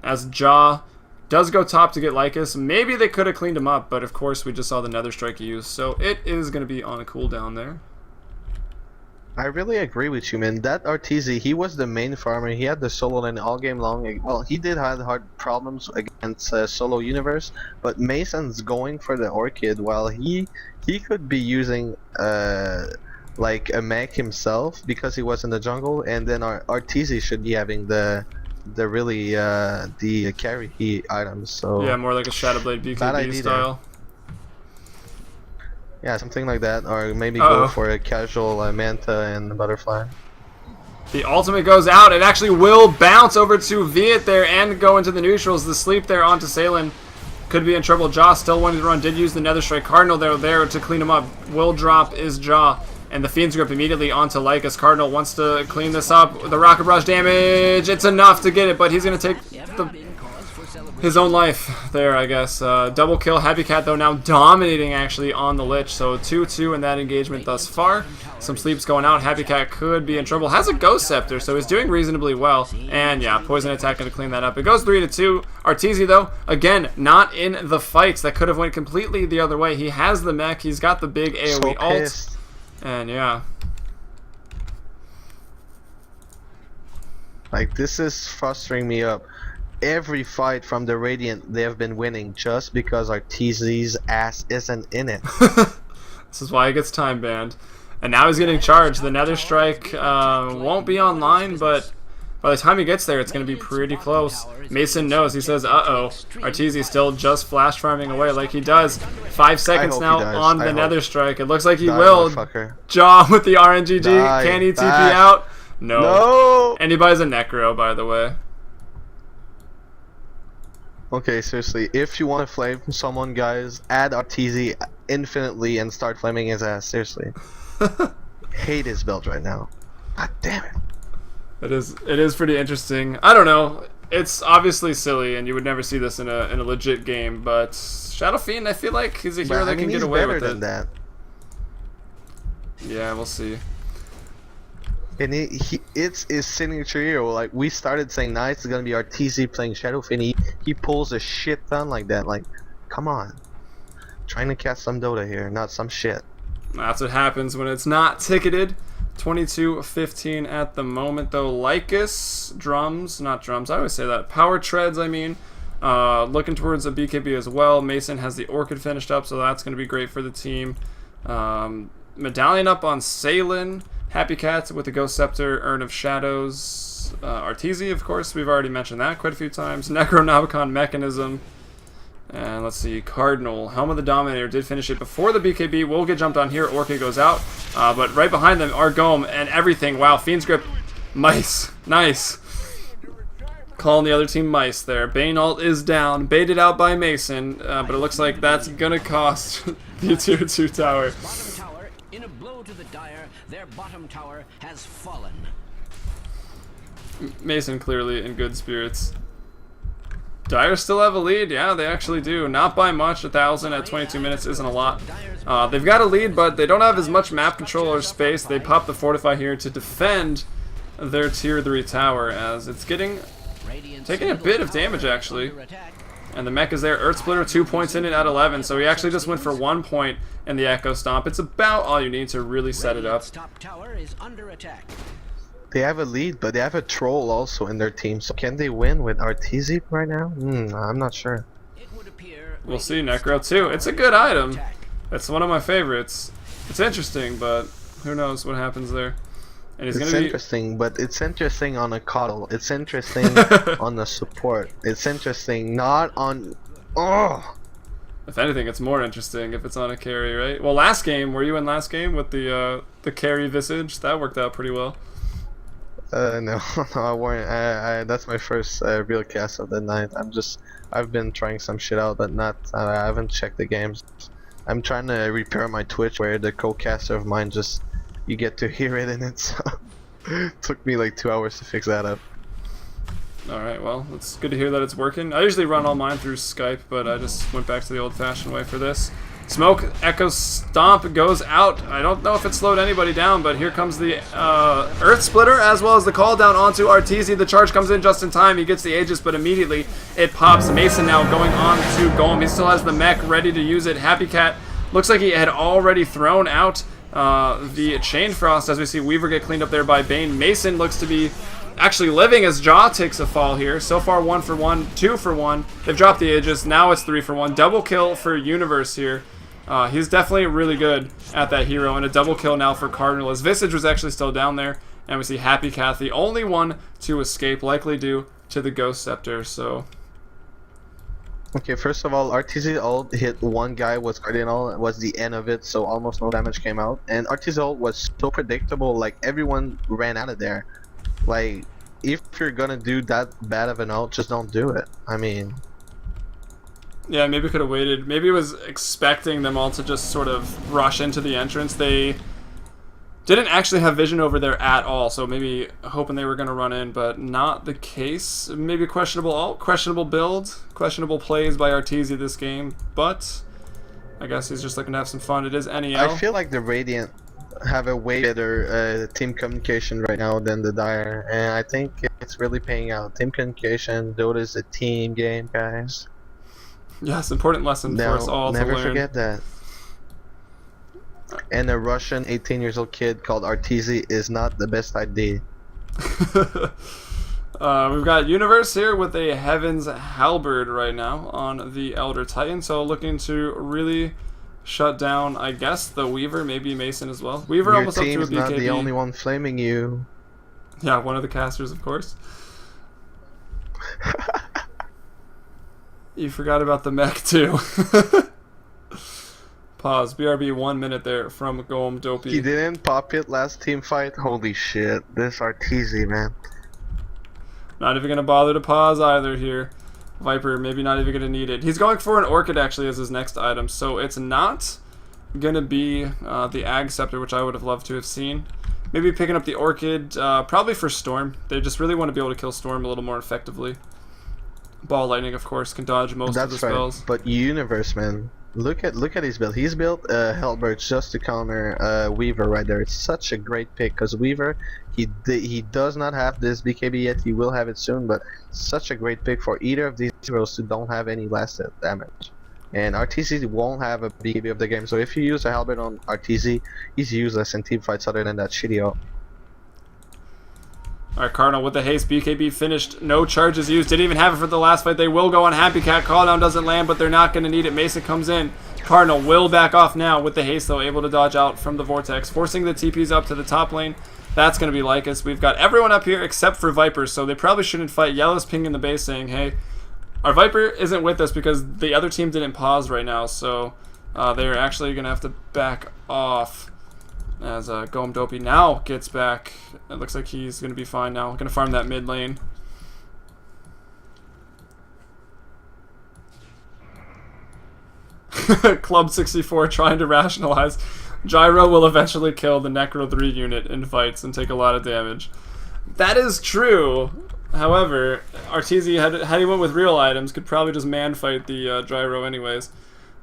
As Jaw does go top to get Lycus, maybe they could have cleaned him up, but of course we just saw the Nether Strike used, so it is going to be on a cooldown there. I really agree with you, man. That Arteezy, he was the main farmer. He had the solo lane all game long. Well, he did have hard problems against solo universe, but Mason's going for the Orchid while he could be using like a mech himself because he was in the jungle, and then Arteezy should be having the carry heat items. So yeah, more like a Shadowblade BKB style. Yeah, something like that, or maybe go for a casual Manta and Butterfly. The ultimate goes out. It actually will bounce over to Viet there and go into the neutrals. The sleep there onto Salen could be in trouble. Jaw still wanting to run. Did use the Nether Strike. Cardinal there to clean him up. Will drop is Jaw. And the Fiend's Grip immediately onto Lycus. Cardinal wants to clean this up. The Rocket Barrage damage. It's enough to get it, but he's going to take his own life there, I guess. Double kill. Happy Cat, though, now dominating, actually, on the Lich. So 2-2 in that engagement thus far. Some sleeps going out. Happy Cat could be in trouble. Has a Ghost Scepter, so he's doing reasonably well. And, yeah, Poison Attack going to clean that up. It goes 3-2. Arteezy, though, again, not in the fights. That could have went completely the other way. He has the mech. He's got the big AoE ult. And, yeah. Like, this is frustrating me up. every fight from the Radiant they have been winning just because Arteezy's ass isn't in it. This is why he gets time banned. And now he's getting charged. The Nether Strike won't be online, but by the time he gets there, it's going to be pretty close. Mason knows. He says, uh-oh. Arteezy still just flash farming away like he does. 5 seconds now on the Nether Strike. It looks like he will. Jaw with the RNGG. Can he TP out? No. And he buys a Necro, by the way. Okay, seriously, if you want to flame someone, guys, add Arteezy infinitely and start flaming his ass. Seriously. Hate his build right now. God damn it. It is pretty interesting. I don't know. It's obviously silly, and you would never see this in a legit game. But Shadow Fiend, I feel like he's a hero that can get away with it. That. Yeah, we'll see. And it's his signature hero. Like, we started saying, nice, it's gonna be Arteezy playing Shadow Fiend. He pulls a shit ton like that. Like, come on. Trying to catch some Dota here, not some shit. That's what happens when it's not ticketed. 22-15 at the moment, though. Lycus, not drums, I always say that. Power Treads, I mean. Looking towards a BKB as well. Mason has the Orchid finished up, so that's going to be great for the team. Medallion up on Salin. Happy Cat with the Ghost Scepter, Urn of Shadows. Arteezy, of course, we've already mentioned that quite a few times. Necronomicon Mechanism. And let's see, Cardinal, Helm of the Dominator did finish it before the BKB. Will get jumped on here. Orchid goes out. But right behind them are Gome and everything. Wow, Fiend's Grip. Mice. Nice. Calling the other team mice there. Bane ult is down. Baited out by Mason. But it looks like that's going to cost the tier 2 tower. Bottom tower, in a blow to the Dire, their bottom tower has fallen. Mason clearly in good spirits. Dire still have a lead. Yeah, they actually do. Not by much. 1,000 at 22 minutes isn't a lot. They've got a lead, but they don't have as much map control or space. They pop the Fortify here to defend their tier 3 tower, as it's taking a bit of damage, actually. And the mech is there. Earth Splitter, 2 points in it at 11, so he actually just went for 1 point in the Echo Stomp. It's about all you need to really set it up. Top tower is under attack. They have a lead, but they have a troll also in their team. So can they win with Arteezy right now? I'm not sure. We'll see. Necro too. It's a good item. It's one of my favorites. It's interesting, but who knows what happens there. And he's it's interesting, but it's interesting on a coddle. It's interesting on the support. It's interesting not on. Oh. If anything, it's more interesting if it's on a carry, right? Well, last game, were you in last game with the carry visage? That worked out pretty well. No, no, I weren't. That's my first real cast of the night. I've been trying some shit out, but not. I haven't checked the games. I'm trying to repair my Twitch, where the co-caster of mine you get to hear it in it. So it took me like 2 hours to fix that up. Alright, well, it's good to hear that it's working. I usually run all mine through Skype, but I just went back to the old-fashioned way for this. Smoke, Echo Stomp goes out. I don't know if it slowed anybody down, but here comes the Earth Splitter, as well as the call down onto Arteezy. The charge comes in just in time. He gets the Aegis, but immediately it pops. Mason now going on to Golem. He still has the mech ready to use it. Happy Cat looks like he had already thrown out the Chain Frost, as we see Weaver get cleaned up there by Bane. Mason looks to be actually living as Jaw takes a fall here. So far 1 for 1, 2 for 1. They've dropped the Aegis. Now it's 3 for 1. Double kill for Universe here. He's definitely really good at that hero, and a double kill now for Cardinal, as Visage was actually still down there. And we see Happy Cat, the only one to escape, likely due to the Ghost Scepter. So, okay, first of all, Arteezy ult hit one guy with Cardinal. It was the end of it, so almost no damage came out. And Arteezy ult was so predictable, like everyone ran out of there. Like, if you're gonna do that bad of an ult, just don't do it. I mean, yeah, maybe could have waited. Maybe was expecting them all to just sort of rush into the entrance. They didn't actually have vision over there at all, so maybe hoping they were going to run in, but not the case. Maybe questionable ult, questionable build, questionable plays by Arteezy this game, but I guess he's just looking to have some fun. It is NEL. I feel like the Radiant have a way better team communication right now than the Dire, and I think it's really paying out. Team communication, Dota is a team game, guys. Yes, important lesson for us all to learn. Never forget that. And a Russian 18-year-old kid called Arteezy is not the best idea. We've got Universe here with a Heaven's Halberd right now on the Elder Titan. So looking to really shut down, I guess, the Weaver, maybe Mason as well. Weaver Your almost up to a team's BKB. not the only one flaming you. Yeah, one of the casters, of course. You forgot about the mech too. Pause. BRB 1 minute there from Goem Dopey. He didn't pop it last team fight. Holy shit. This Arteezy, man. Not even gonna bother to pause either here. Viper, maybe not even gonna need it. He's going for an Orchid actually as his next item, so it's not gonna be the Ag Scepter, which I would have loved to have seen. Maybe picking up the Orchid, probably for Storm. They just really want to be able to kill Storm a little more effectively. Ball Lightning, of course, can dodge most of the spells. Right. But Universe, man, look at his build. He's built Hellbird just to counter Weaver right there. It's such a great pick because Weaver, he does not have this BKB yet. He will have it soon, but such a great pick for either of these heroes who don't have any last hit damage. And RTZ won't have a BKB of the game, so if you use a Halberd on RTZ, he's useless in team fights other than that shitty ult. Alright, Cardinal with the haste. BKB finished. No charges used. Didn't even have it for the last fight. They will go on Happy Cat. Calldown doesn't land, but they're not going to need it. Mason comes in. Cardinal will back off now with the haste, though, able to dodge out from the Vortex, forcing the TPs up to the top lane. That's going to be Lycus. We've got everyone up here except for Viper, so they probably shouldn't fight. Yellow's pinging the base saying, hey, our Viper isn't with us because the other team didn't pause right now, so they're actually going to have to back off. As Goem Dopey now gets back. It looks like he's going to be fine now. Going to farm that mid lane. Club 64 trying to rationalize. Gyro will eventually kill the Necro 3 unit in fights and take a lot of damage. That is true. However, Arteezy, had he went with real items, could probably just man fight the Gyro anyways.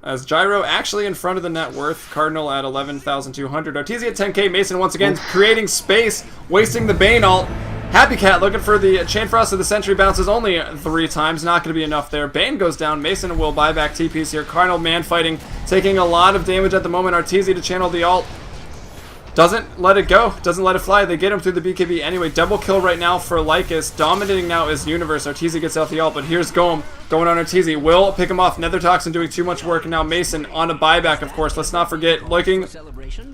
As Gyro actually in front of the net worth, Cardinal at 11,200. Arteezy at 10k, Mason once again creating space, wasting the Bane ult. Happy Cat looking for the Chain Frost of the Sentry, bounces only 3 times, not going to be enough there. Bane goes down, Mason will buy back TPs here. Cardinal man fighting, taking a lot of damage at the moment. Arteezy to channel the ult. Doesn't let it go, doesn't let it fly. They get him through the BKB anyway. Double kill right now for Lycus. Dominating now is Universe. Arteezy gets out the ult, but here's Goem going on Arteezy. Will pick him off. Nether Toxin doing too much work, and now Mason on a buyback, of course. Let's not forget, looking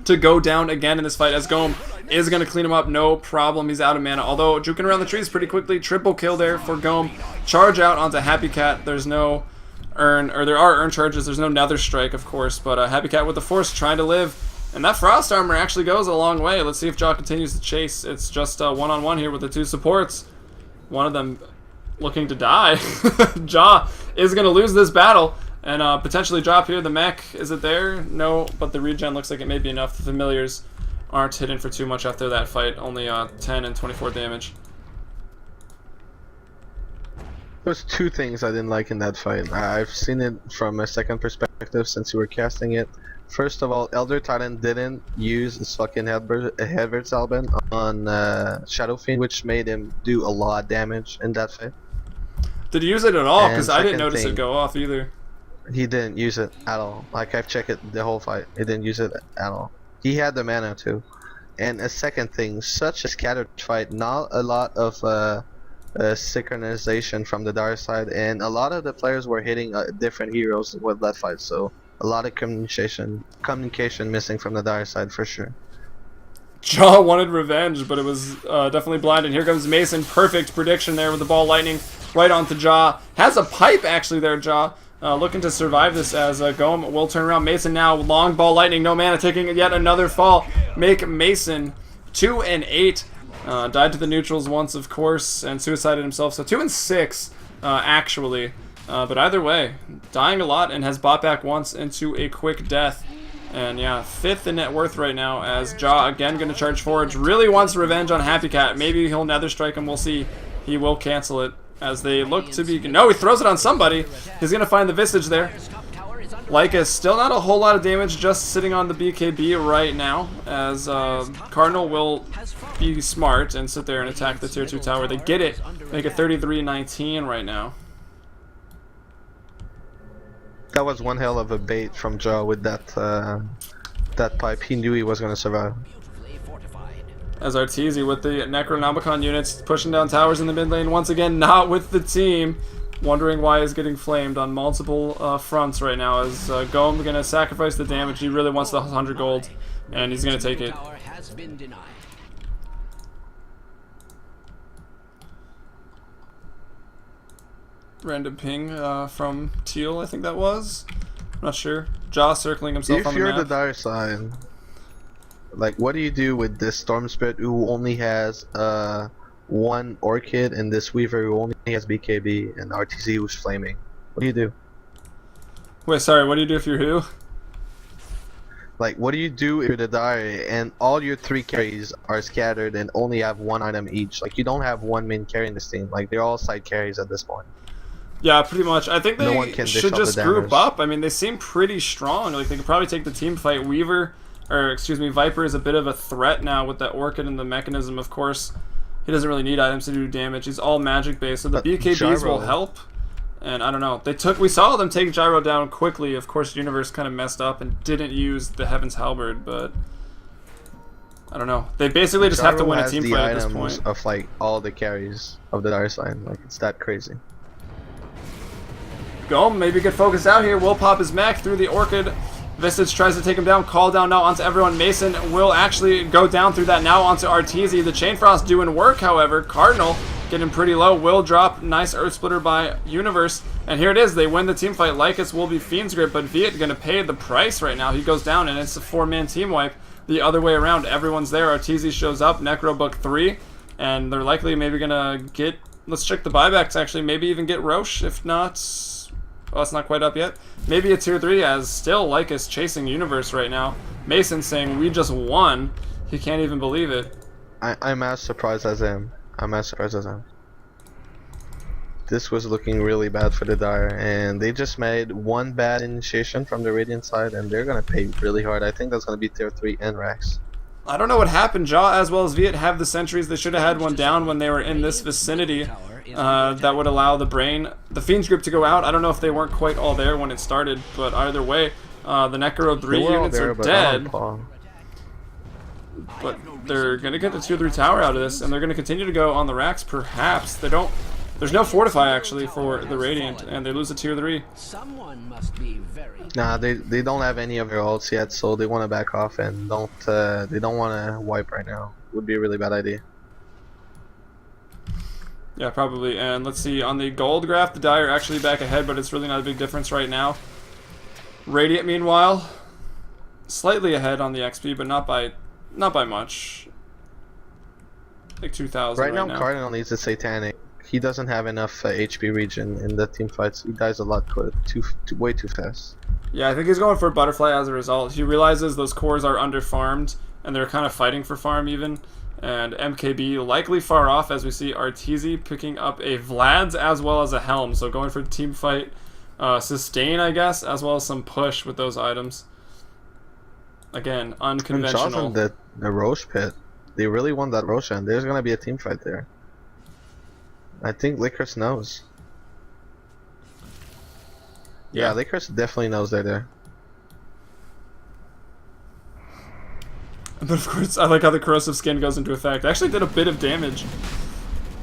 to go down again in this fight as Goem is going to clean him up. No problem. He's out of mana. Although juking around the trees pretty quickly. Triple kill there for Goem. Charge out onto Happy Cat. There's no earn, or there are earn charges. There's no Nether Strike, of course, but Happy Cat with the Force trying to live. And that Frost Armor actually goes a long way. Let's see if Jaw continues to chase. It's just one-on-one here with the 2 supports. One of them looking to die. Jaw is going to lose this battle and potentially drop here. The mech, is it there? No, but the regen looks like it may be enough. The familiars aren't hidden for too much after that fight. Only 10 and 24 damage. There's 2 things I didn't like in that fight. I've seen it from a second perspective since you were casting it. First of all, Elder Titan didn't use his fucking Headverse Alban on Shadow Fiend, which made him do a lot of damage in that fight. Did he use it at all? Because I didn't notice it go off either. He didn't use it at all. Like, I've checked it the whole fight. He didn't use it at all. He had the mana too. And a second thing, such a scattered fight, not a lot of synchronization from the dark side, and a lot of the players were hitting different heroes with that fight, so a lot of communication missing from the dark side for sure. Jaw wanted revenge, but it was definitely blind. And here comes Mason. Perfect prediction there with the ball lightning right onto Jaw. Has a pipe actually there, Jaw. Looking to survive this as Goem will turn around. Mason now, long ball lightning, no mana, taking yet another fall. Make Mason 2 and 8. Died to the neutrals once, of course, and suicided himself. So 2 and 6, actually. But either way, dying a lot and has bought back once into a quick death. And yeah, 5th in net worth right now as Jaw again going to charge forward. Really wants revenge on Happy Cat. Maybe he'll Nether Strike him, we'll see. He will cancel it as they look to be... No, he throws it on somebody. He's going to find the Visage there. Lycus, still not a whole lot of damage, just sitting on the BKB right now, as Cardinal will be smart and sit there and attack the tier 2 tower. They get it, make it 33-19 right now. That was one hell of a bait from Jaw with that that pipe. He knew he was going to survive. As Arteezy with the Necronomicon units pushing down towers in the mid lane. Once again, not with the team. Wondering why he's getting flamed on multiple fronts right now. As Goem going to sacrifice the damage. He really wants the 100 gold. And he's going to take it. Random ping from Teal, I think that was. I'm not sure. Jaw circling himself on the map. If you're the dire side, like, what do you do with this Storm Spirit who only has one Orchid and this Weaver who only has BKB and RTZ who's flaming? What do you do? Wait, sorry, what do you do if you're who? Like, what do you do if you're the dire and all your 3 carries are scattered and only have 1 item each? Like, you don't have one main carry in this team. Like, they're all side carries at this point. Yeah, pretty much. I think No one they can dish should out the just group damage. up. I mean, they seem pretty strong. Like, they could probably take the team fight. Weaver, or excuse me, Viper is a bit of a threat now with that Orchid and the mechanism, of course. He doesn't really need items to do damage. He's all magic based, so the BKBs will help. And I don't know. We saw them take Gyro down quickly. Of course, Universe kind of messed up and didn't use the Heaven's Halberd, but I don't know. They basically just have to win a team fight at this point. Of like all the carries of the dire side. Like, it's that crazy. Goem maybe get focused out here. Will pop his mech through the Orchid. Visage tries to take him down. Call down now onto everyone. Mason will actually go down through that now onto Arteezy. The Chain Frost doing work, however. Cardinal getting pretty low. Will drop. Nice Earth Splitter by Universe. And here it is. They win the team fight. Lycus will be Fiend's Grip, but Viet going to pay the price right now. He goes down, and it's a 4-man team wipe. The other way around. Everyone's there. Arteezy shows up. Necro book 3. And they're likely maybe going to get... Let's check the buybacks, actually. Maybe even get Roche. If not... Well, it's not quite up yet. Maybe a tier 3 as still Lycus chasing Universe right now. Mason saying, we just won. He can't even believe it. I'm as surprised as him. I'm as surprised as him. This was looking really bad for the Dire, and they just made one bad initiation from the Radiant side, and they're gonna pay really hard. I think that's gonna be tier 3 and Rax. I don't know what happened. Jaw as well as Viet have the sentries. They should have had one down when they were in this vicinity. That would allow the Fiend's Grip to go out. I don't know if they weren't quite all there when it started, but either way, the Necro 3 units are dead. But they're going to get the tier 3 tower out of this, and they're going to continue to go on the racks, perhaps. There's no Fortify, actually, for the Radiant, and they lose a tier 3. Someone must be very... Nah, they don't have any of their ults yet, so they want to back off and they don't want to wipe right now. Would be a really bad idea. Yeah, probably. And let's see, on the gold graph, the Dire actually back ahead, but it's really not a big difference right now. Radiant, meanwhile, slightly ahead on the XP, but not by much. Like 2,000 right now. Cardinal needs a Satanic. He doesn't have enough HP regen in the team fights. He dies a lot way too fast. Yeah, I think he's going for Butterfly as a result. He realizes those cores are under-farmed, and they're kind of fighting for farm even. And MKB likely far off as we see Arteezy picking up a Vlad's as well as a Helm. So going for team fight sustain, I guess, as well as some push with those items. Again, unconventional. The Roche pit. They really want that Roche, and there's going to be a team fight there. I think Licorice knows. Yeah, Licorice definitely knows they're there. But of course, I like how the corrosive skin goes into effect. Actually did a bit of damage.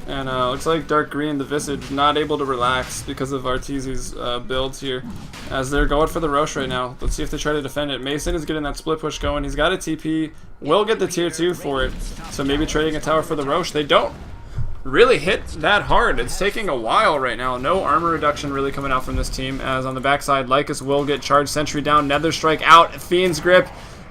And looks like Dark Green, the Visage, not able to relax because of Arteezy's builds here. As they're going for the Roche right now. Let's see if they try to defend it. Mason is getting that split push going. He's got a TP. Will get the tier 2 for it. So maybe trading a tower for the Roche. They don't really hit that hard. It's taking a while right now. No armor reduction really coming out from this team. As on the backside, Lycus will get charged sentry down. Nether Strike out. Fiend's Grip.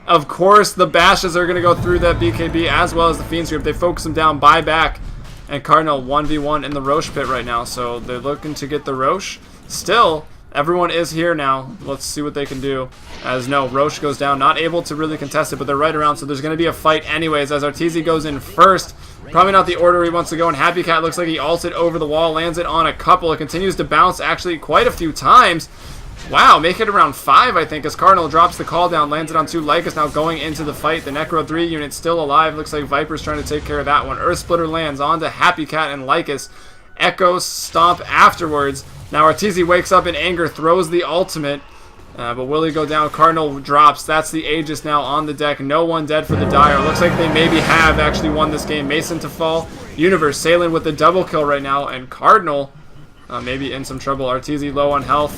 Of course, the bashes are going to go through that BKB as well as the Fiend's Grip. They focus him down, buy back, and Cardinal 1v1 in the Roche pit right now. So they're looking to get the Roche. Still, everyone is here now. Let's see what they can do. As no, Roche goes down, not able to really contest it, but they're right around, so there's going to be a fight anyways as Arteezy goes in first. Probably not the order he wants to go, and Happy Cat looks like he ulted over the wall, lands it on a couple. It continues to bounce actually quite a few times. Wow, make it around 5, I think, as Cardinal drops the call down, lands it on 2. Lycus now going into the fight. The Necro 3 unit still alive. Looks like Viper's trying to take care of that one. Earth Splitter lands onto Happy Cat and Lycus. Echo Stomp afterwards. Now Arteezy wakes up in anger, throws the ultimate, But will he go down? Cardinal drops. That's the Aegis now on the deck. No one dead for the Dire. Looks like they maybe have actually won this game. Mason to fall. Universe sailing with the double kill right now. And Cardinal maybe in some trouble. Arteezy low on health.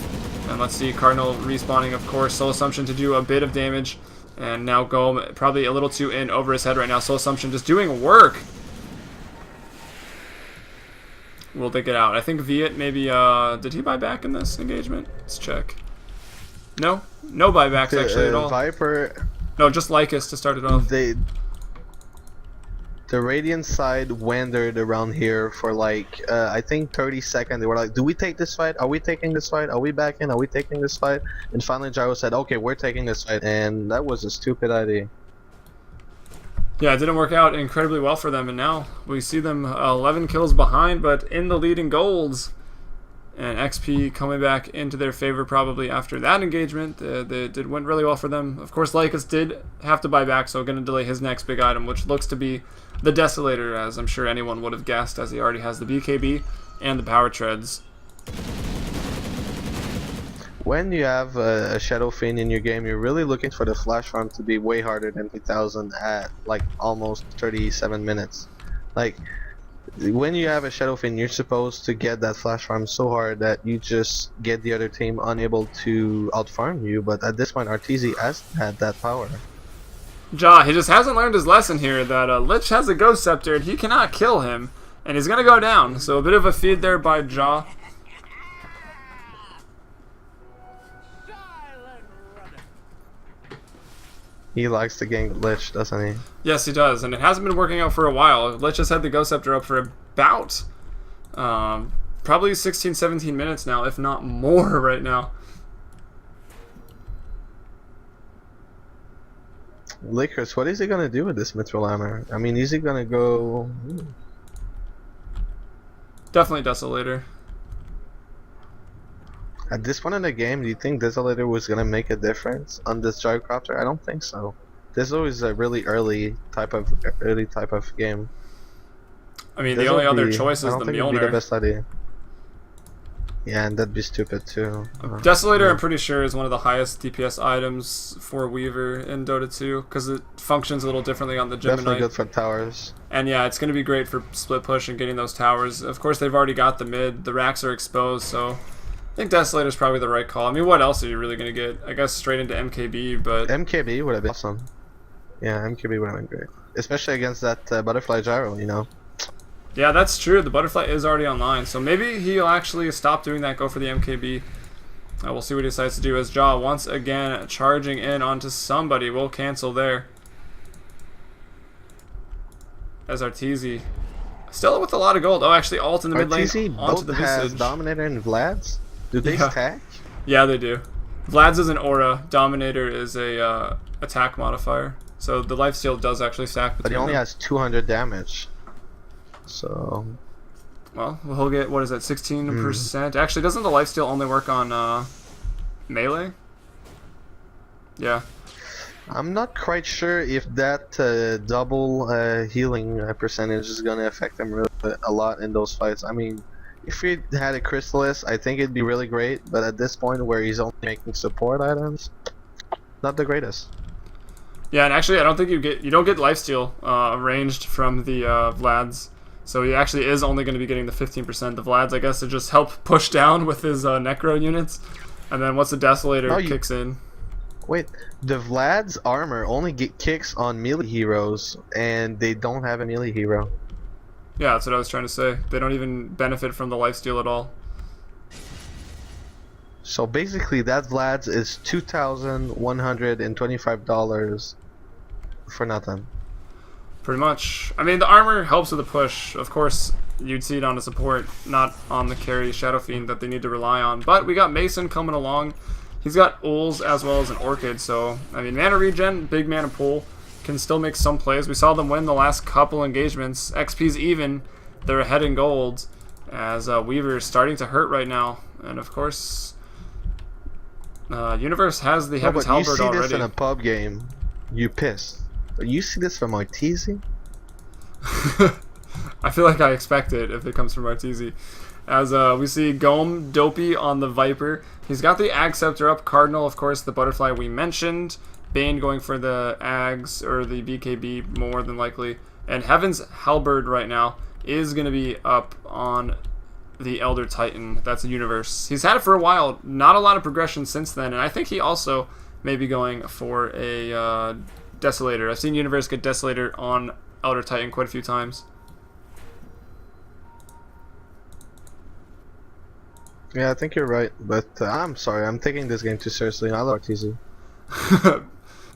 And let's see, Cardinal respawning, of course. Soul Assumption to do a bit of damage. And now Golem probably a little too in over his head right now. Soul Assumption just doing work. Will they get out? I think Viet maybe, did he buy back in this engagement? Let's check. No? No buybacks actually at all. Viper... No, just Lycus to start it off. The Radiant side wandered around here for like, I think 30 seconds. They were like, do we take this fight? Are we taking this fight? Are we back in? Are we taking this fight? And finally Gyro said, okay, we're taking this fight. And that was a stupid idea. Yeah, it didn't work out incredibly well for them. And now we see them 11 kills behind, but in the lead in golds. And XP coming back into their favor probably after that engagement. It went really well for them. Of course, Lycus did have to buy back, so going to delay his next big item, which looks to be the Desolator, as I'm sure anyone would have guessed, as he already has the BKB and the Power Treads. When you have a Shadow Fiend in your game, you're really looking for the flash farm to be way harder than 3000 at like almost 37 minutes. Like, when you have a Shadow Fiend, you're supposed to get that flash farm so hard that you just get the other team unable to outfarm you, but at this point Arteezy has had that power. Ja, he just hasn't learned his lesson here that Lich has a Ghost Scepter and he cannot kill him, and he's going to go down. So a bit of a feed there by Ja. He likes to gank Lich, doesn't he? Yes, he does, and it hasn't been working out for a while. Lich has had the Ghost Scepter up for about probably 16-17 minutes now, if not more right now. Lickers, what is he gonna do with this Mithril Hammer? I mean, is he gonna go... Definitely Desolator. At this point in the game, do you think Desolator was gonna make a difference on this Gyrocopter? I don't think so. This is always a really early type of game. I mean, the only other choice is the Mjolnir. It'd be the best idea. Yeah, and that'd be stupid too. Desolator, yeah. I'm pretty sure, is one of the highest DPS items for Weaver in Dota 2 because it functions a little differently on the Gemini. Definitely good for towers. And yeah, it's going to be great for split push and getting those towers. Of course, they've already got the mid. The racks are exposed, so I think Desolator is probably the right call. I mean, what else are you really going to get? I guess straight into MKB, but... MKB would have been awesome. Yeah, MKB would have been great. Especially against that Butterfly Gyro, you know. Yeah, that's true. The Butterfly is already online, so maybe he'll actually stop doing that, go for the MKB. We'll see what he decides to do as Ja once again charging in onto somebody. We'll cancel there. As Arteezy still with a lot of gold. Oh, actually ult in the mid lane onto the has Visage. Dominator and Vlad's? Do they stack? Yeah, they do. Vlad's is an aura. Dominator is a attack modifier. So the lifesteal does actually stack between But he only them. has 200 damage. So... Well, he'll get, what is that, 16%? Actually, doesn't the lifesteal only work on melee? Yeah. I'm not quite sure if that double healing percentage is going to affect him really a lot in those fights. I mean, if he had a Chrysalis, I think it'd be really great, but at this point where he's only making support items, not the greatest. Yeah, and actually I don't think you don't get lifesteal ranged from the Vlad's. So he actually is only going to be getting the 15%. The Vlad's, I guess, to just help push down with his Necro units. And then once the Desolator kicks in... Wait, the Vlad's armor only kicks on melee heroes, and they don't have a melee hero. Yeah, that's what I was trying to say. They don't even benefit from the lifesteal at all. So basically, that Vlad's is $2,125 for nothing. Pretty much. I mean, the armor helps with the push. Of course, you'd see it on a support, not on the carry Shadow Fiend that they need to rely on. But we got Mason coming along. He's got Uls as well as an Orchid, so, I mean, mana regen, big mana pool, can still make some plays. We saw them win the last couple engagements. XP's even. They're ahead in gold, as Weaver is starting to hurt right now. And, of course, Universe has the Heaven's Halberd already. You see this in a pub game, you pissed. You see this from Arteezy? I feel like I expect it if it comes from Arteezy. As we see Gome Dopey on the Viper. He's got the Ag Scepter up. Cardinal, of course, the Butterfly we mentioned. Bane going for the Ags, or the BKB more than likely. And Heaven's Halberd right now is going to be up on the Elder Titan. That's a Universe. He's had it for a while. Not a lot of progression since then. And I think he also may be going for a Desolator. I've seen Universe get Desolator on Elder Titan quite a few times. Yeah, I think you're right, but I'm sorry, I'm taking this game too seriously. I love Arteezy.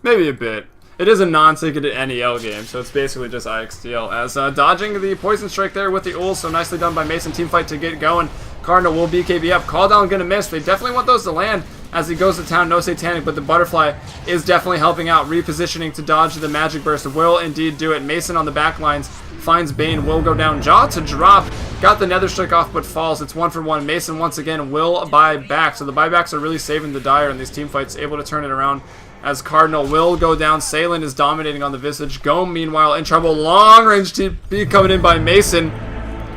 Maybe a bit. It is a non-ticketed NEL game, so it's basically just IXDL. As dodging the Poison Strike there with the ul, so nicely done by Mason. Teamfight to get going. Cardinal will BKB up. Call down gonna miss. They definitely want those to land as he goes to town. No Satanic, but the Butterfly is definitely helping out. Repositioning to dodge the Magic Burst. Will indeed do it. Mason on the back lines finds Bane. Will go down. Jaw to drop. Got the Nether Strike off, but falls. It's 1 for 1. Mason once again will buy back. So the buybacks are really saving the Dire in these team fights. Able to turn it around as Cardinal will go down. Salen is dominating on the Visage. Gome, meanwhile, in trouble. Long range TP coming in by Mason.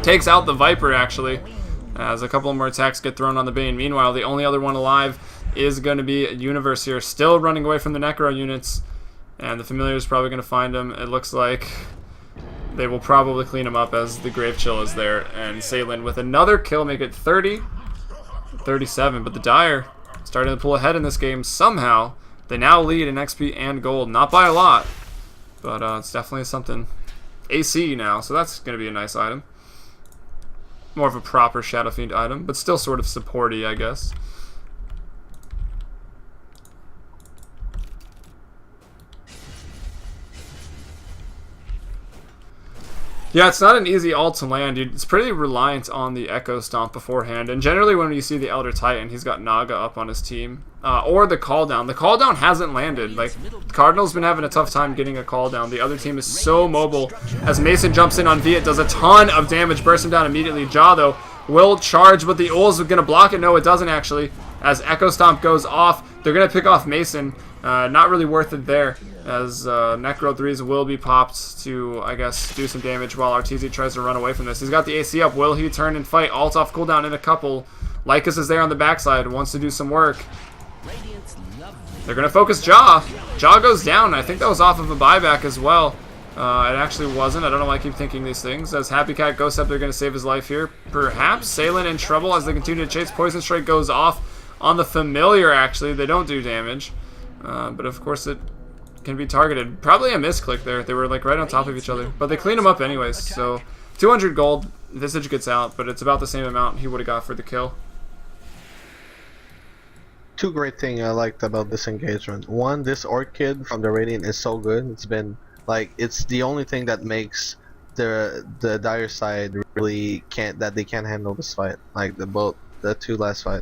Takes out the Viper, actually, as a couple more attacks get thrown on the Bane. Meanwhile, the only other one alive is going to be Universe here. Still running away from the Necro units. And the Familiar is probably going to find him. It looks like they will probably clean him up as the Grave Chill is there. And Salen with another kill, make it 30-37. But the Dire starting to pull ahead in this game somehow. They now lead in XP and gold. Not by a lot, but it's definitely something. AC now, so that's going to be a nice item. More of a proper Shadow Fiend item, but still sort of supporty, I guess. Yeah, it's not an easy ult to land, dude. It's pretty reliant on the Echo Stomp beforehand. And generally when you see the Elder Titan, he's got Naga up on his team. Or the Call Down. The Call Down hasn't landed. Like, Cardinal's been having a tough time getting a Call Down. The other team is so mobile. As Mason jumps in on V, it does a ton of damage. Bursts him down immediately. Jaw, though, will charge, but the ul's going to block it. No, it doesn't, actually. As Echo Stomp goes off, they're going to pick off Mason. Not really worth it there, as Necro 3s will be popped to, I guess, do some damage while Arteezy tries to run away from this. He's got the AC up. Will he turn and fight? Alt off cooldown in a couple. Lycus is there on the backside, wants to do some work. They're going to focus Jaw. Jaw goes down. I think that was off of a buyback as well. It actually wasn't. I don't know why I keep thinking these things. As Happy Cat Ghost Scepter going to save his life here. Perhaps Salen in trouble as they continue to chase. Poison Strike goes off on the Familiar, actually. They don't do damage. But of course it can be targeted. Probably a misclick there. They were like right on top of each other. But they clean them up anyways. So 200 gold. Visage gets out, but it's about the same amount he would have got for the kill. Two great things I liked about this engagement. One, this Orchid from the Radiant is so good. It's been like, it's the only thing that makes the Dire side really can't handle this fight. Like the two last fight.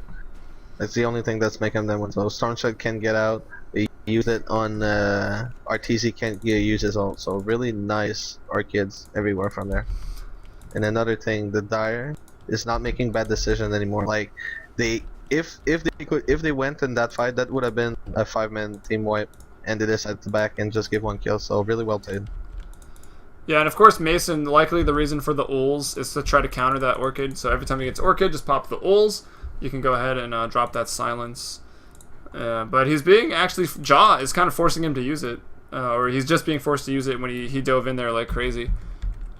That's the only thing that's making them win. So Stormshed can get out. They use it on Arteezy can't use his ult. So really nice Orchids everywhere from there. And another thing, the Dire is not making bad decisions anymore. Like if they went in that fight, that would have been a 5-man team wipe, and they decided to back and just give one kill. So really well played. Yeah, and of course Mason, likely the reason for the uls is to try to counter that Orchid. So every time he gets Orchid, just pop the uls. You can go ahead and drop that silence. But he's being actually, Jaw is kind of forcing him to use it. Or he's just being forced to use it when he dove in there like crazy.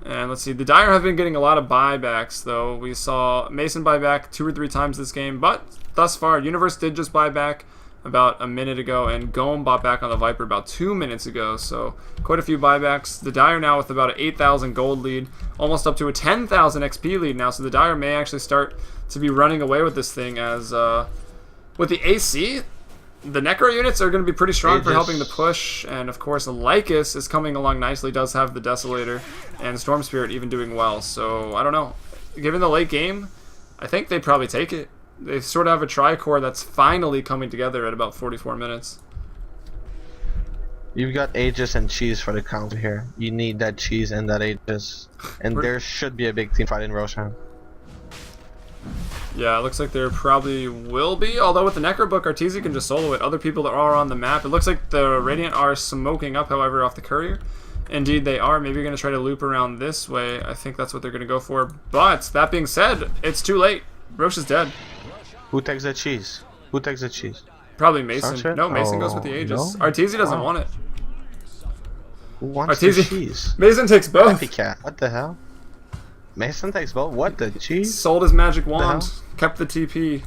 And let's see, the Dire have been getting a lot of buybacks though. We saw Mason buy back 2 or 3 times this game, but thus far, Universe did just buy back about a minute ago, and Gome bought back on the Viper about 2 minutes ago. So quite a few buybacks. The Dire now with about an 8,000 gold lead, almost up to a 10,000 XP lead now. So the Dire may actually start to be running away with this thing, as with the AC, the Necro units are going to be pretty strong for helping the push. And of course Lycus is coming along nicely, does have the Desolator, and Storm Spirit even doing well. So I don't know, given the late game, I think they'd probably take it. They sort of have a tri-core that's finally coming together at about 44 minutes. You've got Aegis and Cheese for the counter here. You need that Cheese and that Aegis. And there should be a big team fight in Roshan. Yeah, it looks like there probably will be, although with the Necro Book, Arteezy can just solo it. Other people that are on the map. It looks like the Radiant are smoking up, however, off the Courier. Indeed they are. Maybe you're going to try to loop around this way. I think that's what they're going to go for. But, that being said, it's too late. Roche is dead. Who takes the cheese? Who takes the cheese? Probably Mason. Sunshine? No, Mason goes with the Aegis. No? Arteezy doesn't Oh. want it. Who wants the Arteezy. cheese? Mason takes both. Copycat. What the hell? Mason takes both? What the cheese? Sold his magic wand. hell? Kept the TP.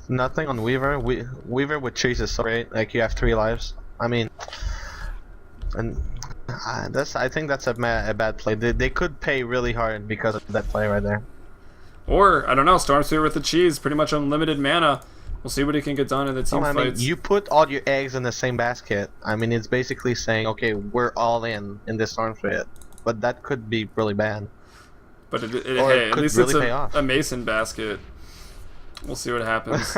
Nothing on Weaver. Weaver with cheese is so great. Like you have 3 lives. I mean, and I think that's a bad play. They could pay really hard because of that play right there. Or, I don't know, Stormsphere with the cheese. Pretty much unlimited mana. We'll see what he can get done in the team I mean, fights. you put all your eggs in the same basket. I mean, it's basically saying, okay, we're all in this Stormsphere. But that could be really bad. But Or hey, it at could least really it's pay off. a Mason basket. We'll see what happens.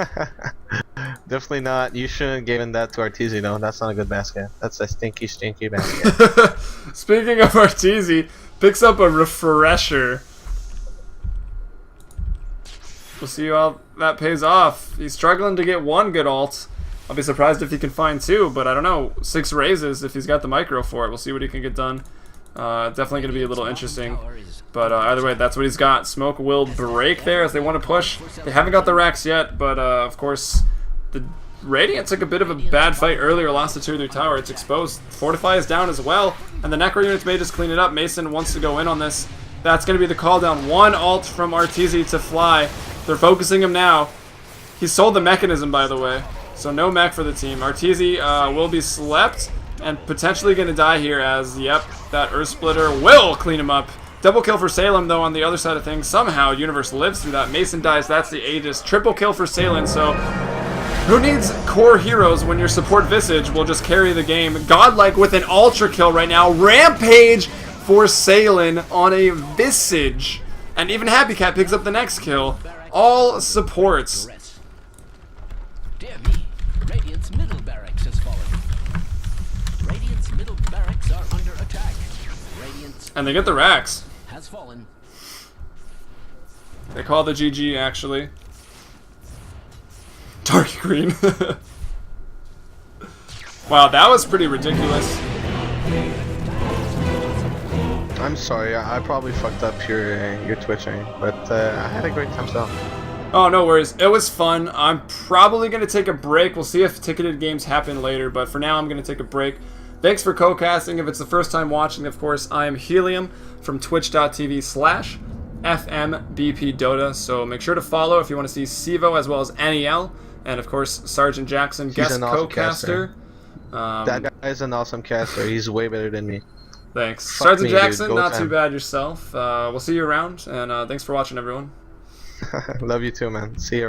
Definitely not. You shouldn't have given that to Arteezy, though. That's not a good basket. That's a stinky, stinky basket. Speaking of Arteezy, picks up a refresher. We'll see how that pays off. He's struggling to get 1 good ult. I'll be surprised if he can find 2, but I don't know. 6 raises if he's got the micro for it. We'll see what he can get done. Definitely going to be a little interesting. But either way, that's what he's got. Smoke will break there as they want to push. They haven't got the racks yet, but of course, the Radiant took a bit of a bad fight earlier, lost the tier 3 tower. It's exposed. Fortify is down as well, and the Necro units may just clean it up. Mason wants to go in on this. That's going to be the call down. 1 ult from Arteezy to fly. They're focusing him now. He sold the mechanism, by the way, so no mech for the team. Arteezy will be slept and potentially going to die here as, yep, that Earth Splitter will clean him up. Double kill for Salem, though, on the other side of things. Somehow, Universe lives through that. Mason dies. That's the Aegis. Triple kill for Salem, so who needs core heroes when your support Visage will just carry the game? Godlike with an Ultra kill right now. Rampage for Salem on a Visage. And even Happy Cat picks up the next kill. All supports. Dear me, Radiant's middle barracks has fallen. Radiant's middle barracks are under attack. Radiant's And they get the racks. has fallen. They call the GG, actually. Dark green. Wow, that was pretty ridiculous. I'm sorry, I probably fucked up your twitching, but I had a great time still. Oh, no worries. It was fun. I'm probably going to take a break. We'll see if ticketed games happen later, but for now I'm going to take a break. Thanks for co-casting. If it's the first time watching, of course, I am Helium from twitch.tv/FMBPDota, so make sure to follow if you want to see Sivo as well as NEL, and of course, Sergeant Jackson, guest an awesome co-caster. That guy's an awesome caster. He's way better than me. Thanks. Fuck Sergeant me, dude. Jackson, Go not time. too bad yourself. We'll see you around, and thanks for watching, everyone. Love you too, man. See you around.